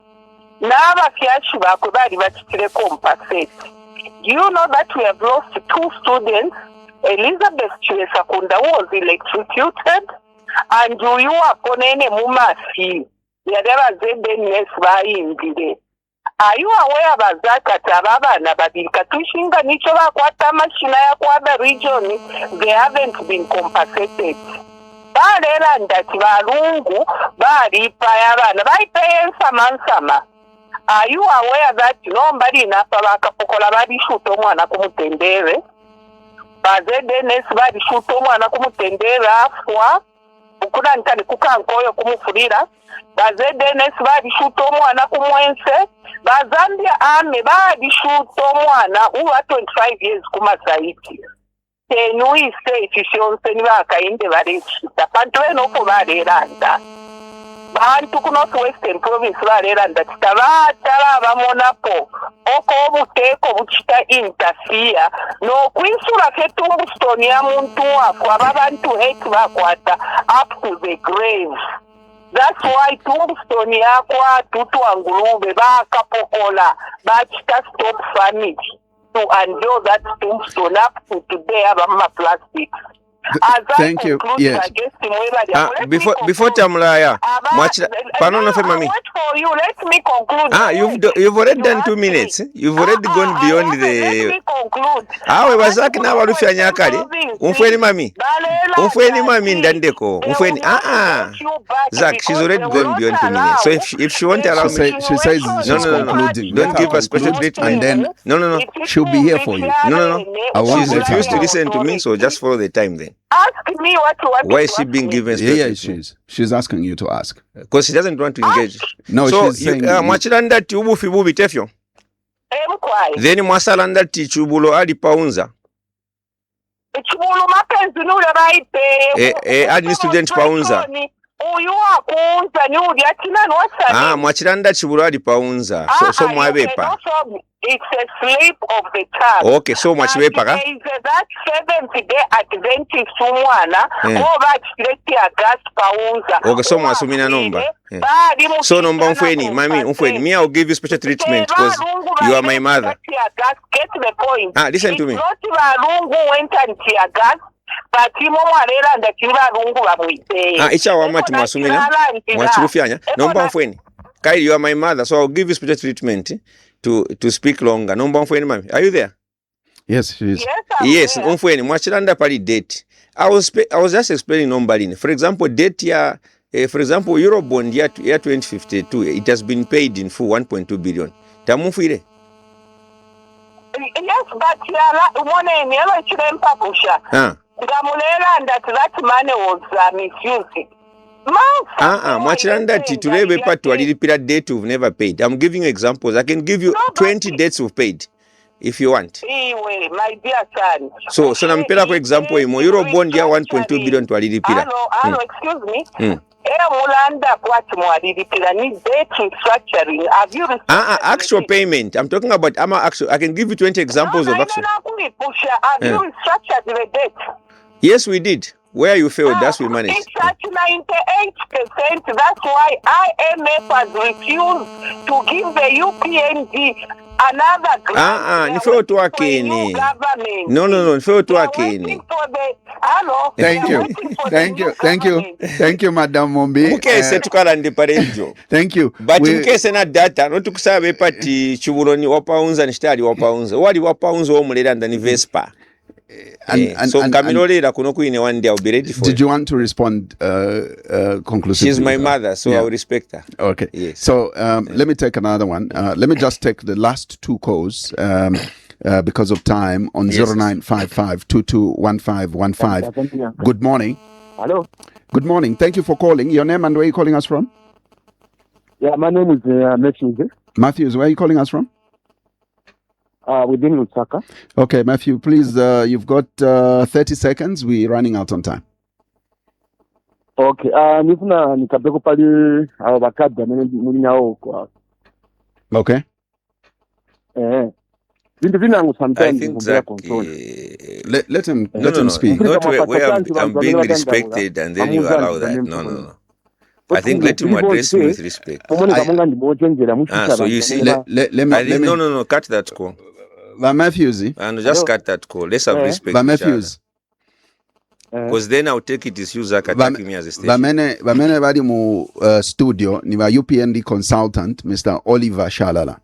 n'abafyashi bakwe bali bakitire compensate. Do you know that we have lost 2 students? Elizabeth Chiwesakunda was electrocuted and you are konene mumasi yadera ZNS bayimbire. Are you aware of that abana babiri katushinga nicho bakwata mashina ya kwa region they haven't been compensated. Barera ndati balungu balipa abana bayipaye nsama. Are you aware that nobody napa bakapokola badishuta omwana kumutendere? Bazednes badishuta omwana kumutendera afwa ukuna ntani kukankoyo kumufurira. Bazednes badishuta omwana kumwense. Bazambia ame badishuta omwana uwa 25 years kumasaiti. Tenui say efficiency ni bakainde barechita. Pantu enopo bareranda. Bantu ku North Western Province bareranda titabatala bamonapo oko obuteko buchita interfere no kwinsula ketumbustoni ya muntu wafu ababantu hate bakwata up to the grave. That's why tombstone yakwa tutwangulube bakapokola bachita stop family to unveil that tombstone up to today abama plastics. Thank you. Yes. Before Tamlaya, pardon me, mami. Wait for you. Let me conclude. You've already done 2 minutes. You've already gone beyond the. Let me conclude. We wazaki na walufya nyakali. Umfweni mami ndandeko. Umfweni. Zach, she's already gone beyond 2 minutes. So if she won't allow me, she says she's concluding. Don't give her special treatment. And then no. She'll be here for you. No. She's refused to listen to me. So just follow the time then. Ask me what you want. Why is she being given special treatment? She's asking you to ask. Because she doesn't want to engage. No, so she's saying... mwachilanda ti ubufi bubi tefyo. Then mwasalanda ti chubulo ali paunza. Chubulo mapenzi nule baipe. Adi student paunza. Uyu akunza ni uli atina nwasani. Mwachilanda chubulo ali paunza. So mwabepa. It's a slip of the tongue. Okay, so much wepa ka? That 7th day Adventist umwana oba chileti agas paunza. Okay, so mwasumina nomba. So nomba mfweni, mami, mfweni. Me, I'll give you special treatment because you are my mother. Get the point. Listen to me. It's not Balungu went and teargas. But mwarera ndakiri Balungu bamwite. Icha wamati mwasumina. Mwachirufyanya. Nomba mfweni. Kai, you are my mother, so I'll give you special treatment to speak longer. Nomba mfweni mami. Are you there? Yes, she is. Yes, mfweni. Mwachiranda pali date. I was just explaining nomba. For example, date ya for example, Eurobond year 2052, it has been paid in full 1.2 billion. Tamufire. Yes, but one yellow chimpa pusha. Gamulela that money was misused. Mwachiranda titulebe patu alilipira date we've never paid. I'm giving you examples. I can give you 20 dates we've paid if you want. My dear son. So nampela kwa example imo Eurobond ya 1.2 billion to alilipira. Hello, excuse me. Mulanda kwati mwalilipira ni date restructuring. Have you actual payment. I'm talking about actual. I can give you 20 examples of actual. Have you restructured the date? Yes, we did. Where you failed, that's we managed. It's at 98%. That's why IMF has refused to give the UPND another grant. Ni failed to work in. No, ni failed to work in. Thank you, Madam Mombi. Mukese tukalande parenjo. Thank you. But mukese na data, no tukusabe pati chubuloni wapaunza nishitali wapaunza. Wali wapaunza omulera ni Vespa. So Kamilolera kuno kuine one day I'll be ready for Did you want to respond conclusively? She's my mother, so I will respect her. Okay. Yes. So let me take another one. Let me just take the last 2 calls because of time on 0955 221515. Good morning. Hello. Good morning. Thank you for calling. Your name and where are you calling us from? Yeah, my name is Matthews. Matthews, where are you calling us from? Within Lusaka. Okay, Matthew, please, you've got 30 seconds. We're running out on time. Okay, nifuna nikabeko pali abakada muri nyawo kwa. Okay. I think Zach, let him speak. Not where I'm being respected and then you allow that. No. I think let him address me with respect. So you see, let me no, cut that call. Matthews, and just cut that call. Let's have respect for each other. Because then I'll take it as you Zach attacking me as a station. Bamene bali mu studio ni wa UPND Consultant, Mr. Oliver Shalala.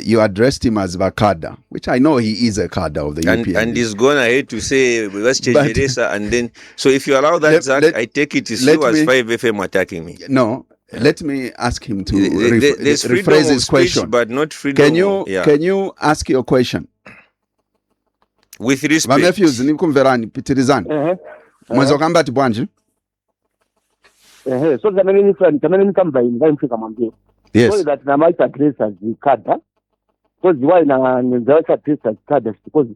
You addressed him as Vakada, which I know he is a cadre of the UPND. And he's going ahead to say, let's change the and then, so if you allow that, Zach, I take it as you as 5FM attacking me. No, let me ask him to rephrase his question. But not freedom. Can you ask your question? With respect. Matthews, nikumverani pitirizani. Mwezo kamba tibwanji. So zameni kamba inga mwambie. Yes. So that na might address as the cadre. Because why na nzawa address as cadre because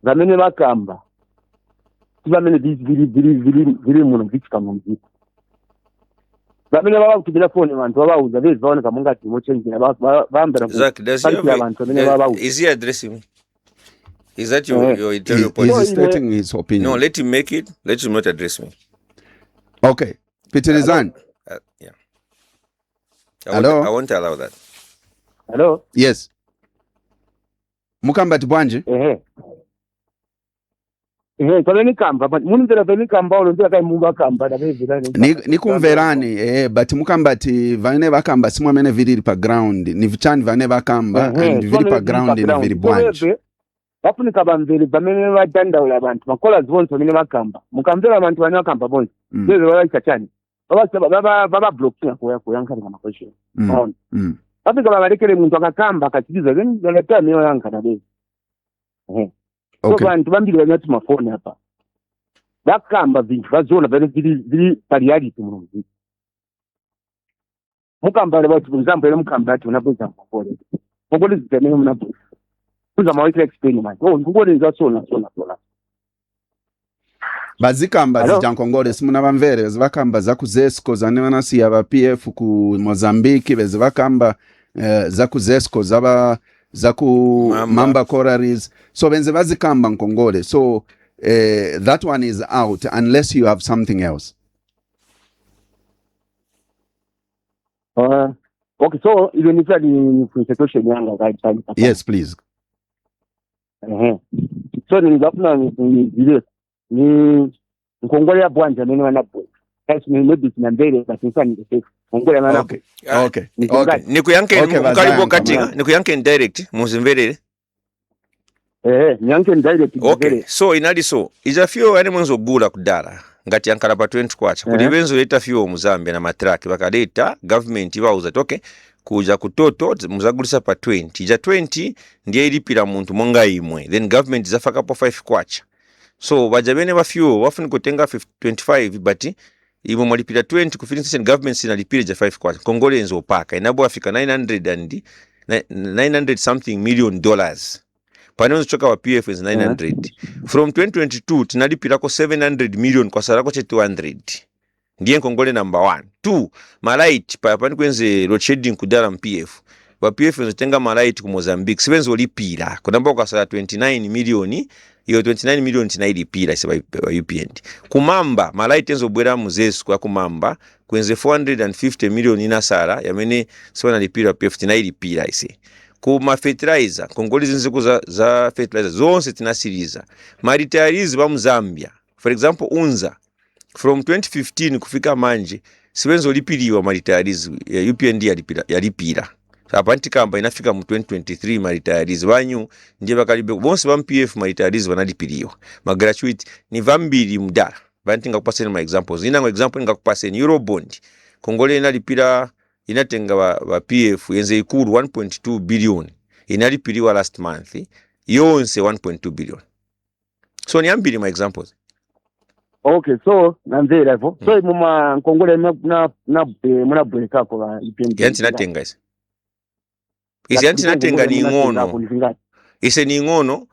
zameni makamba. Zameni vili muno vichika mwambie. Zameni baba kutibila phone wantu baba uza bezi baone kamunga timo change na bamba. Zach, is he addressing me? Is that your internal policy? He's stating his opinion. No, let him make it. Let him not address me. Okay. Pitirizan. Yeah. Hello? I won't allow that. Hello? Yes. Mukamba tibwanje? Koleni kamba, but munindera beni kamba olondia kai mumba kamba da bezi ni kumverani but mukamba ti vane bakamba simwamene vili pa ground ni vichani vane bakamba and vili pa ground ni vili bwanje. Bafunika bambiri bamene batanda ula abantu makola zvonso mine bakamba mukamvera abantu bane bakamba bonse beze balaika chani baba blocking ko yankana kama question Afrika babalekele muntu akakamba akatiza then ngaleta meyo yankana beze so bantu bambiri banyati mafoni hapa bakamba vintu bazona bene vili reality mu muziki mukamba lebatu example mukamba ati unapoza mafoni ngoli zitemene munapoza kuza mawike experiment ngubone nzasona bazikamba zijankongole simuna bamvere zibakamba zakuzesco zane banasi aba PF ku Mozambique bezibakamba zakuzesco zaba zaku mamba coraries so benze bazikamba nkongole so that one is out unless you have something else. Okay, so even if the situation yanga right. Yes, please. So ningapuna ni nkongole ya bwanja nene wanapo kasi ni maybe tunambele but insani the nkongole wanapo okay nikuyanke mukalibo katinga nikuyanke direct muzimverere nyanke direct okay so inali so izafyo yani mwenzo gula kudala ngati yankala pa 20 kwacha kuli benzo leta fyo mu Zambia na matraki bakaleta government bauza toke kuja kutoto muzagulisa pa 20 ja 20 ndiye ilipira muntu monga imwe then government zafaka po 5 kwacha so bajabene bafyo wafuni kutenga 25 but ibo mwalipira 20 kufinisha government sinalipira ja 5 kwacha kongole enzo paka inabo afika 900 something million dollars panonzo choka wa PF is 900 from 2022 tinalipira ko 700 million kwa sarako che 200 ndiye kongole number 1 2 malaiti pa pani kwenze load shedding kudala MPF wa PF nzotenga malaiti ku Mozambique sibenzo lipira kunamba kwa sala 29 milioni iyo 29 milioni tinailipira seba UPND kumamba malaiti enzo bwera muzesu kwa kumamba kwenze 450 milioni inasara yamene siwana lipira PF tinailipira ise kuma fertilizer kongoli zinziku za fertilizer zonse tinasiriza maritarizi ba Mzambia for example unza from 2015 kufika manje sibenzo lipiriwa maritarizi UPND yalipira apanti kamba inafika mu 2023 maritarizi banyu ndiye bakalibe bonse ba MPF maritarizi banalipiriwa gratuity ni vambiri mdala banti ngakupaseni ma examples ina example ngakupaseni Eurobond kongole inalipira inatenga wa PF yenze ikuru 1.2 billion inalipiriwa last month yonse 1.2 billion so ni ambiri ma examples. Okay, so nanzera hivyo so muma nkongole muna breaka kwa UPND yanti natenga isi yanti natenga ni ngono ise ni ngono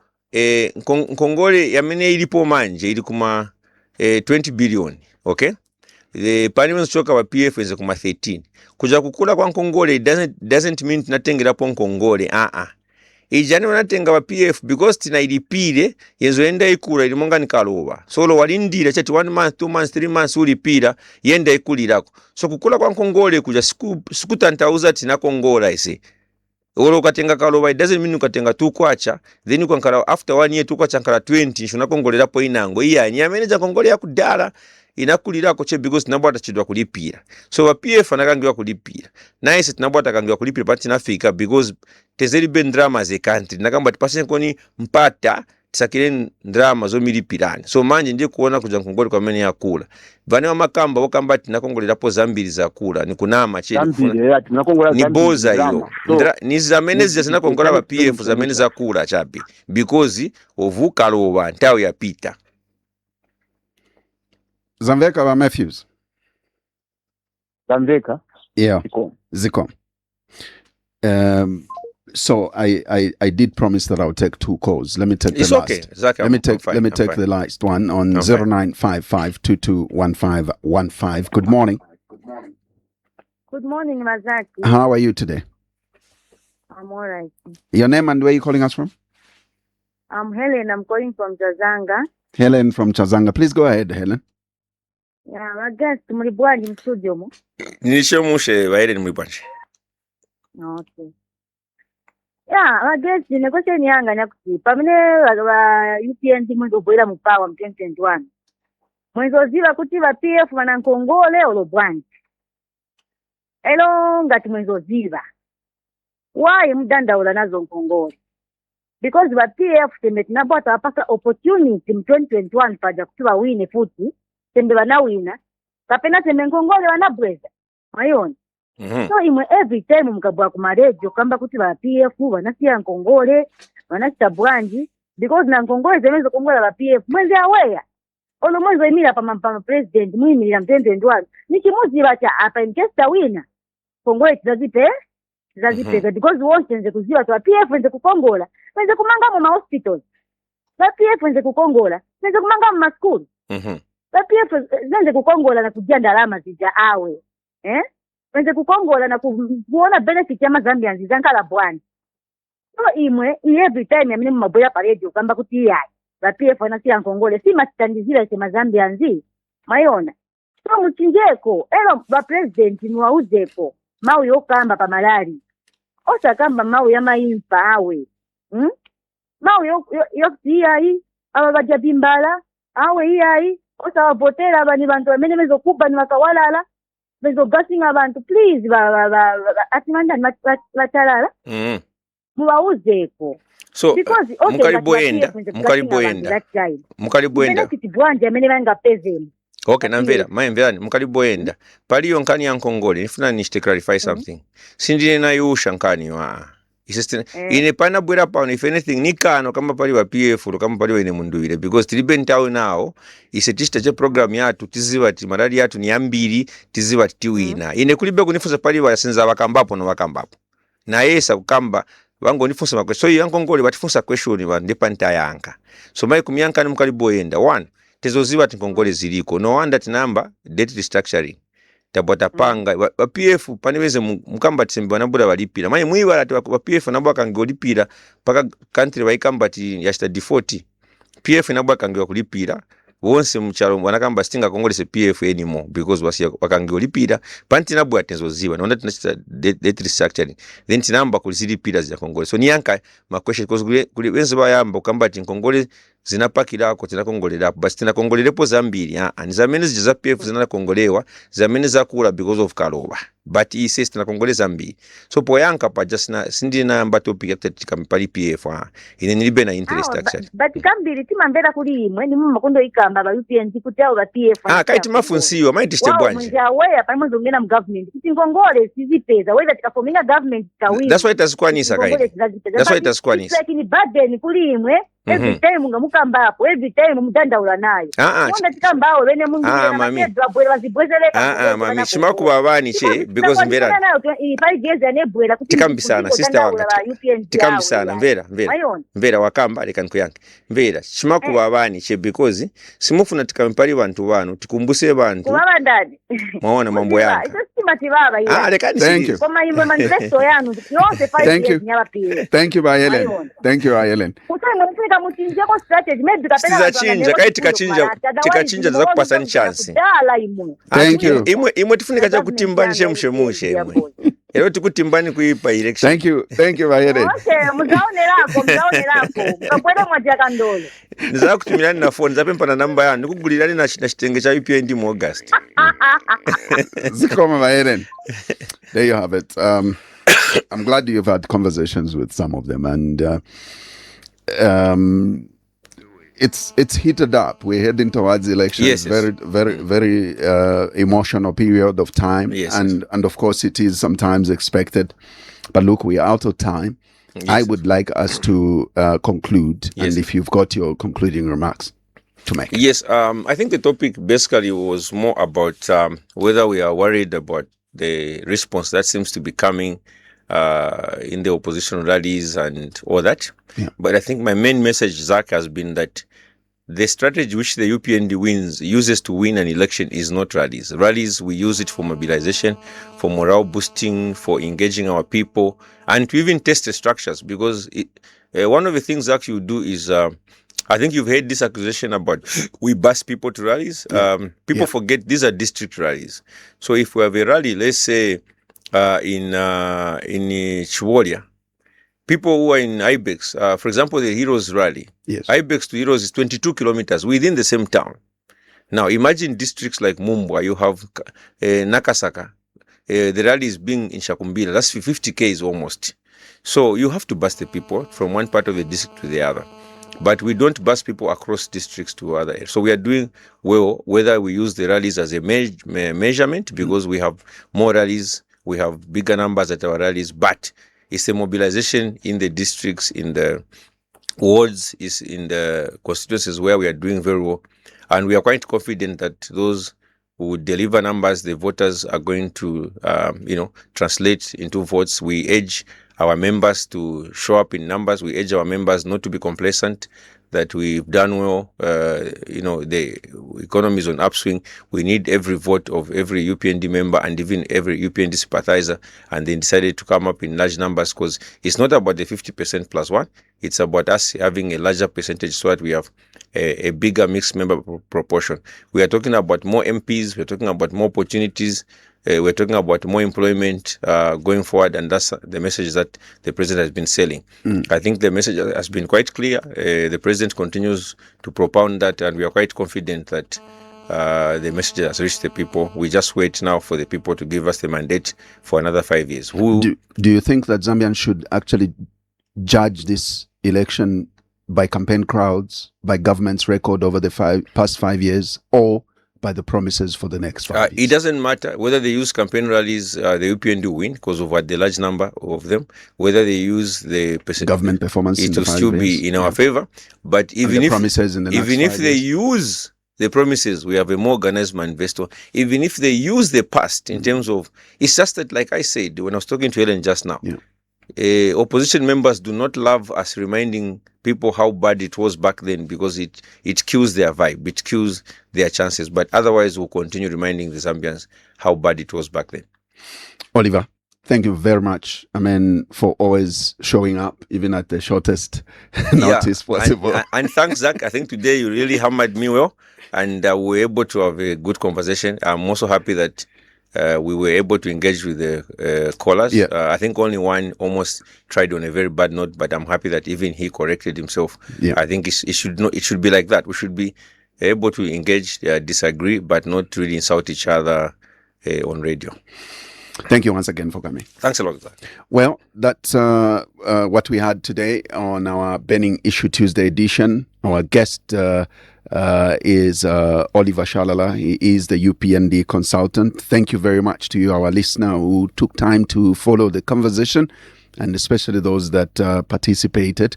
nkongole yamene ilipo manje ili kuma 20 billion okay the parliament choka wa PF is kuma 13 kuja kukula kwa Nkongole doesn't mean tunatengera po Nkongole ijani wanatenga wa PF because tina ilipire yezoenda ikula ilimonga nikaloba solo walindira chati 1 month 2 months 3 months ulipira yenda ikulirako so kukula kwa Nkongole kuja siku tantauza tina Kongola ise olo ukatenga kaloba it doesn't mean ukatenga tu kwacha then ukankala after 1 year tu kwacha nkala 20 shuna Kongolera po inango iya ni ameneja Kongole ya kudala inakulirako che because nabwata chidwa kulipira so wa PF anakangiwa kulipira nice tinabwata kangiwa kulipira pati nafika because tezeri ben drama ze country nakamba tipase koni mpata tisakire drama zo milipirani so manje ndiye kuona kuja Nkongole kwa mene ya kula vane wa makamba wakamba tinakongolera po zambiri za kula ni kunama cheli ni boza hiyo ni zamene zina kongola wa PF zamene za kula chapi because ovuka loba ntao ya pita Zamveka wa Matthews. Zamveka. Yeah. Ziko. So I did promise that I'll take 2 calls. Let me take it's the okay. last. Zach, let me take the last one on 0955221515. Good morning. Good morning, Mazaki. How are you today? I'm all right. Your name and where are you calling us from? I'm Helen. I'm calling from Chazanga. Helen from Chazanga. Please go ahead, Helen. Yeah, I guess mlibwani mstudio mo. Nilishemushe Helen mlibwani. Okay. Yeah, I guess the question yanga nyakuti. Pamene wa UPND mwenzo boila mupawa 2021. Mwenzo ziva kuti wa PF wana Nkongole olobwani. Elo ngati mwenzo ziva. Why mdandaula nazo Nkongole? Because wa PF temetinabota wapasa opportunity 2021 paja kutuwa wine futi. Tembe wanawina kapena tembe Nkongole wanabweza mayoni so imwe every time mkabwa ku radio kamba kuti ba PF wanasiya Nkongole wanasita bwanji because na Nkongole zemezo kongola ba PF mwenzi awea ono mwenzo imira pa president mwimira 2021 nikimuzi bacha apa inkesta wina Nkongole tizazipe because wonse nze kuziwa to PF nze kukongola nze kumanga mu hospitals ba PF nze kukongola nze kumanga mu school PF zenze kukongola na kujia alama zija awe zenze kukongola na kuona benefit ya Mazambians zankala bwani so imwe every time ya mimi maboya pa radio kamba kuti yai ba PF wanasiya Nkongole si matandizira ya Mazambians mayona so mchinjeko elo ba president niwauzeko mau yokamba pa malari osa kamba mau ya maimpa awe mau yokiyai aba bajabimbala awe iyai osa wapotela abani bantu wamene mezo kuba ni wakawalala mezo gassing abantu please atimanda machalala muwauzeko so because mukaliboenda kitibwanje amene banga pezemu okay namvera maemverani mukaliboenda paliyo nkani ya Nkongole nifuna nishite clarify something sindine na yusha nkani wa ine pana bwera pa if anything nikano kama pali wa PF kama pali wa ine munduire because tilibe ntawe nao isetista che program yatu tiziva ti maradi yatu ni ambiri tiziva tiwina ine kulibe kunifuza pali wa senza wakambapo no wakambapo na yesa kukamba wango nifusa makweso so Nkongole batifusa question wa ndipa ntayanga so mai kumyanka ni mukaliboenda 1 tezoziva ti Nkongole ziliko no wonder tinamba debt restructuring tabota panga wa PF paniweze mukamba tisembe wanabura walipira manye mwiwala ti wa PF nabo akangolipira paka country waikamba ti yashita default PF nabo akangiwa kulipira wonse mchalo wanakamba stinga Kongolese PF anymore because wakangolipira panti nabo atenzoziva naona tinachita debt restructuring then tinamba kulizilipira za Kongole so niyanka ma question because kuli wenze bayamba ukamba ti Nkongole zinapakira ko tinakongolera basi tinakongolerepo zambiri anizamene ziza PF zinakongolewa zamene zakula because of kaloba but he says tinakongoleza mbiri so poyanka pa just na sindina namba topic after kampali PF ine nilibe na interest actually but kambiri timambera kuli imwe ni makondo ikamba ba UPND kuti abo ba PF kaiti mafunsiwa maitiste bwanje mwenja weya pamwe zongena mu government kuti Nkongole sizipeza whether tikafominga government kawini that's why itazikwanisa kaini that's why itazikwanisa lakini burden kuli imwe every time nga mukambapo every time mudandaula nayo onda tikambawo bene mungira na bwera bazibwezereka mami chimakuba abani che because mbera nayo 5 years anebwera kuti tikambisana sister wanga tikambisana mbera wakamba leka nkuyange mbera chimakuba abani che because simufuna tikampali bantu banu tikumbuse bantu kubaba ndani maona mambo yanga ito simati baba ile leka thank koma imwe manifesto yanu yose 5 years nyala pia thank you by Helen thank you Helen mufika muchinje ko strategy maybe kapena chinja kai tikachinja za kupasani chance thank you imwe tifunika cha kutimbanishe mshemushe imwe ero tikutimbani kuipa election thank you by Helen okay muzaonerako mkakwenda mwajaka ndolo niza kutumirani na phone zapempa na namba yangu nikugulirani na chitenge cha UPND mu August zikoma by Helen there you have it I'm glad you've had conversations with some of them and it's heated up. We're heading towards elections. Yes. Very emotional period of time. Yes. And of course it is sometimes expected. But look, we are out of time. Yes. I would like us to conclude. Yes. And if you've got your concluding remarks to make. Yes. I think the topic basically was more about whether we are worried about the response that seems to be coming in the opposition rallies and all that. Yeah. But I think my main message, Zach, has been that the strategy which the UPND uses to win an election is not rallies. Rallies, we use it for mobilization, for morale boosting, for engaging our people, and to even test the structures. Because one of the things that you do is, I think you've heard this accusation about we bus people to rallies. People forget these are district rallies. So if we have a rally, let's say in Chiwolia, people who are in Ibex, for example, the Heroes Rally. Yes. Ibex to Heroes is 22 kilometers within the same town. Now, imagine districts like Mumbwa, you have Nakasaka. The rally is being in Shakumbila. That's 50 Ks almost. So you have to bus the people from one part of the district to the other. But we don't bus people across districts to other areas. So we are doing well, whether we use the rallies as a measurement, because we have more rallies, we have bigger numbers at our rallies, but it's a mobilization in the districts, in the wards, is in the constituencies where we are doing very well. And we are quite confident that those who deliver numbers, the voters are going to, translate into votes. We urge our members to show up in numbers. We urge our members not to be complacent, that we've done well. The economy is on upswing. We need every vote of every UPND member and even every UPND sympathizer. And they decided to come up in large numbers because it's not about the 50% plus one. It's about us having a larger percentage so that we have a bigger mixed member proportion. We are talking about more MPs. We're talking about more opportunities. We're talking about more employment going forward, and that's the message that the president has been selling. I think the message has been quite clear. The president continues to propound that, and we are quite confident that the message has reached the people. We just wait now for the people to give us the mandate for another 5 years. Do you think that Zambians should actually judge this election by campaign crowds, by government's record over the past 5 years, or by the promises for the next 5 years? It doesn't matter whether they use campaign rallies, the UPND will win because of the large number of them. Whether they use the government performance, it will still be in our favor. But even if promises in the even if they use the promises, we have a more organized manifesto. Even if they use the past in terms of, it's just that, like I said when I was talking to Helen just now, opposition members do not love us reminding people how bad it was back then because it kills their vibe, it kills their chances. But otherwise, we'll continue reminding the Zambians how bad it was back then. Oliver, thank you very much. For always showing up, even at the shortest notice possible. And thanks, Zach. I think today you really hammered me well, and we were able to have a good conversation. I'm also happy that we were able to engage with the callers. I think only one almost tried on a very bad note, but I'm happy that even he corrected himself. I think it should be like that. We should be able to engage, disagree, but not really insult each other on radio. Thank you once again for coming. Thanks a lot, Zach. Well, that's what we had today on our Burning Issue Tuesday edition. Our guest is Oliver Shalala. He is the UPND consultant. Thank you very much to you, our listener, who took time to follow the conversation, and especially those that participated.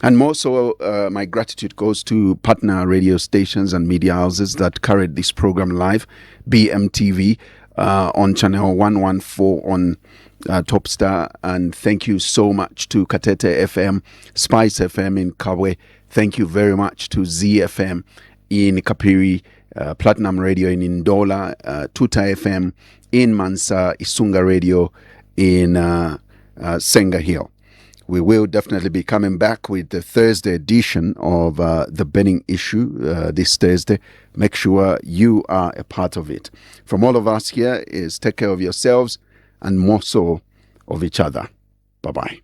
And more so, my gratitude goes to partner radio stations and media houses that carried this program live. BMTV on channel 114 on Topstar. And thank you so much to Katete FM, Spice FM in Kabwe. Thank you very much to ZFM in Kapiri, Platinum Radio in Indola, Tuta FM in Mansa, Isunga Radio in Senga Hill. We will definitely be coming back with the Thursday edition of the burning issue this Thursday. Make sure you are a part of it. From all of us here is take care of yourselves and more so of each other. Bye-bye.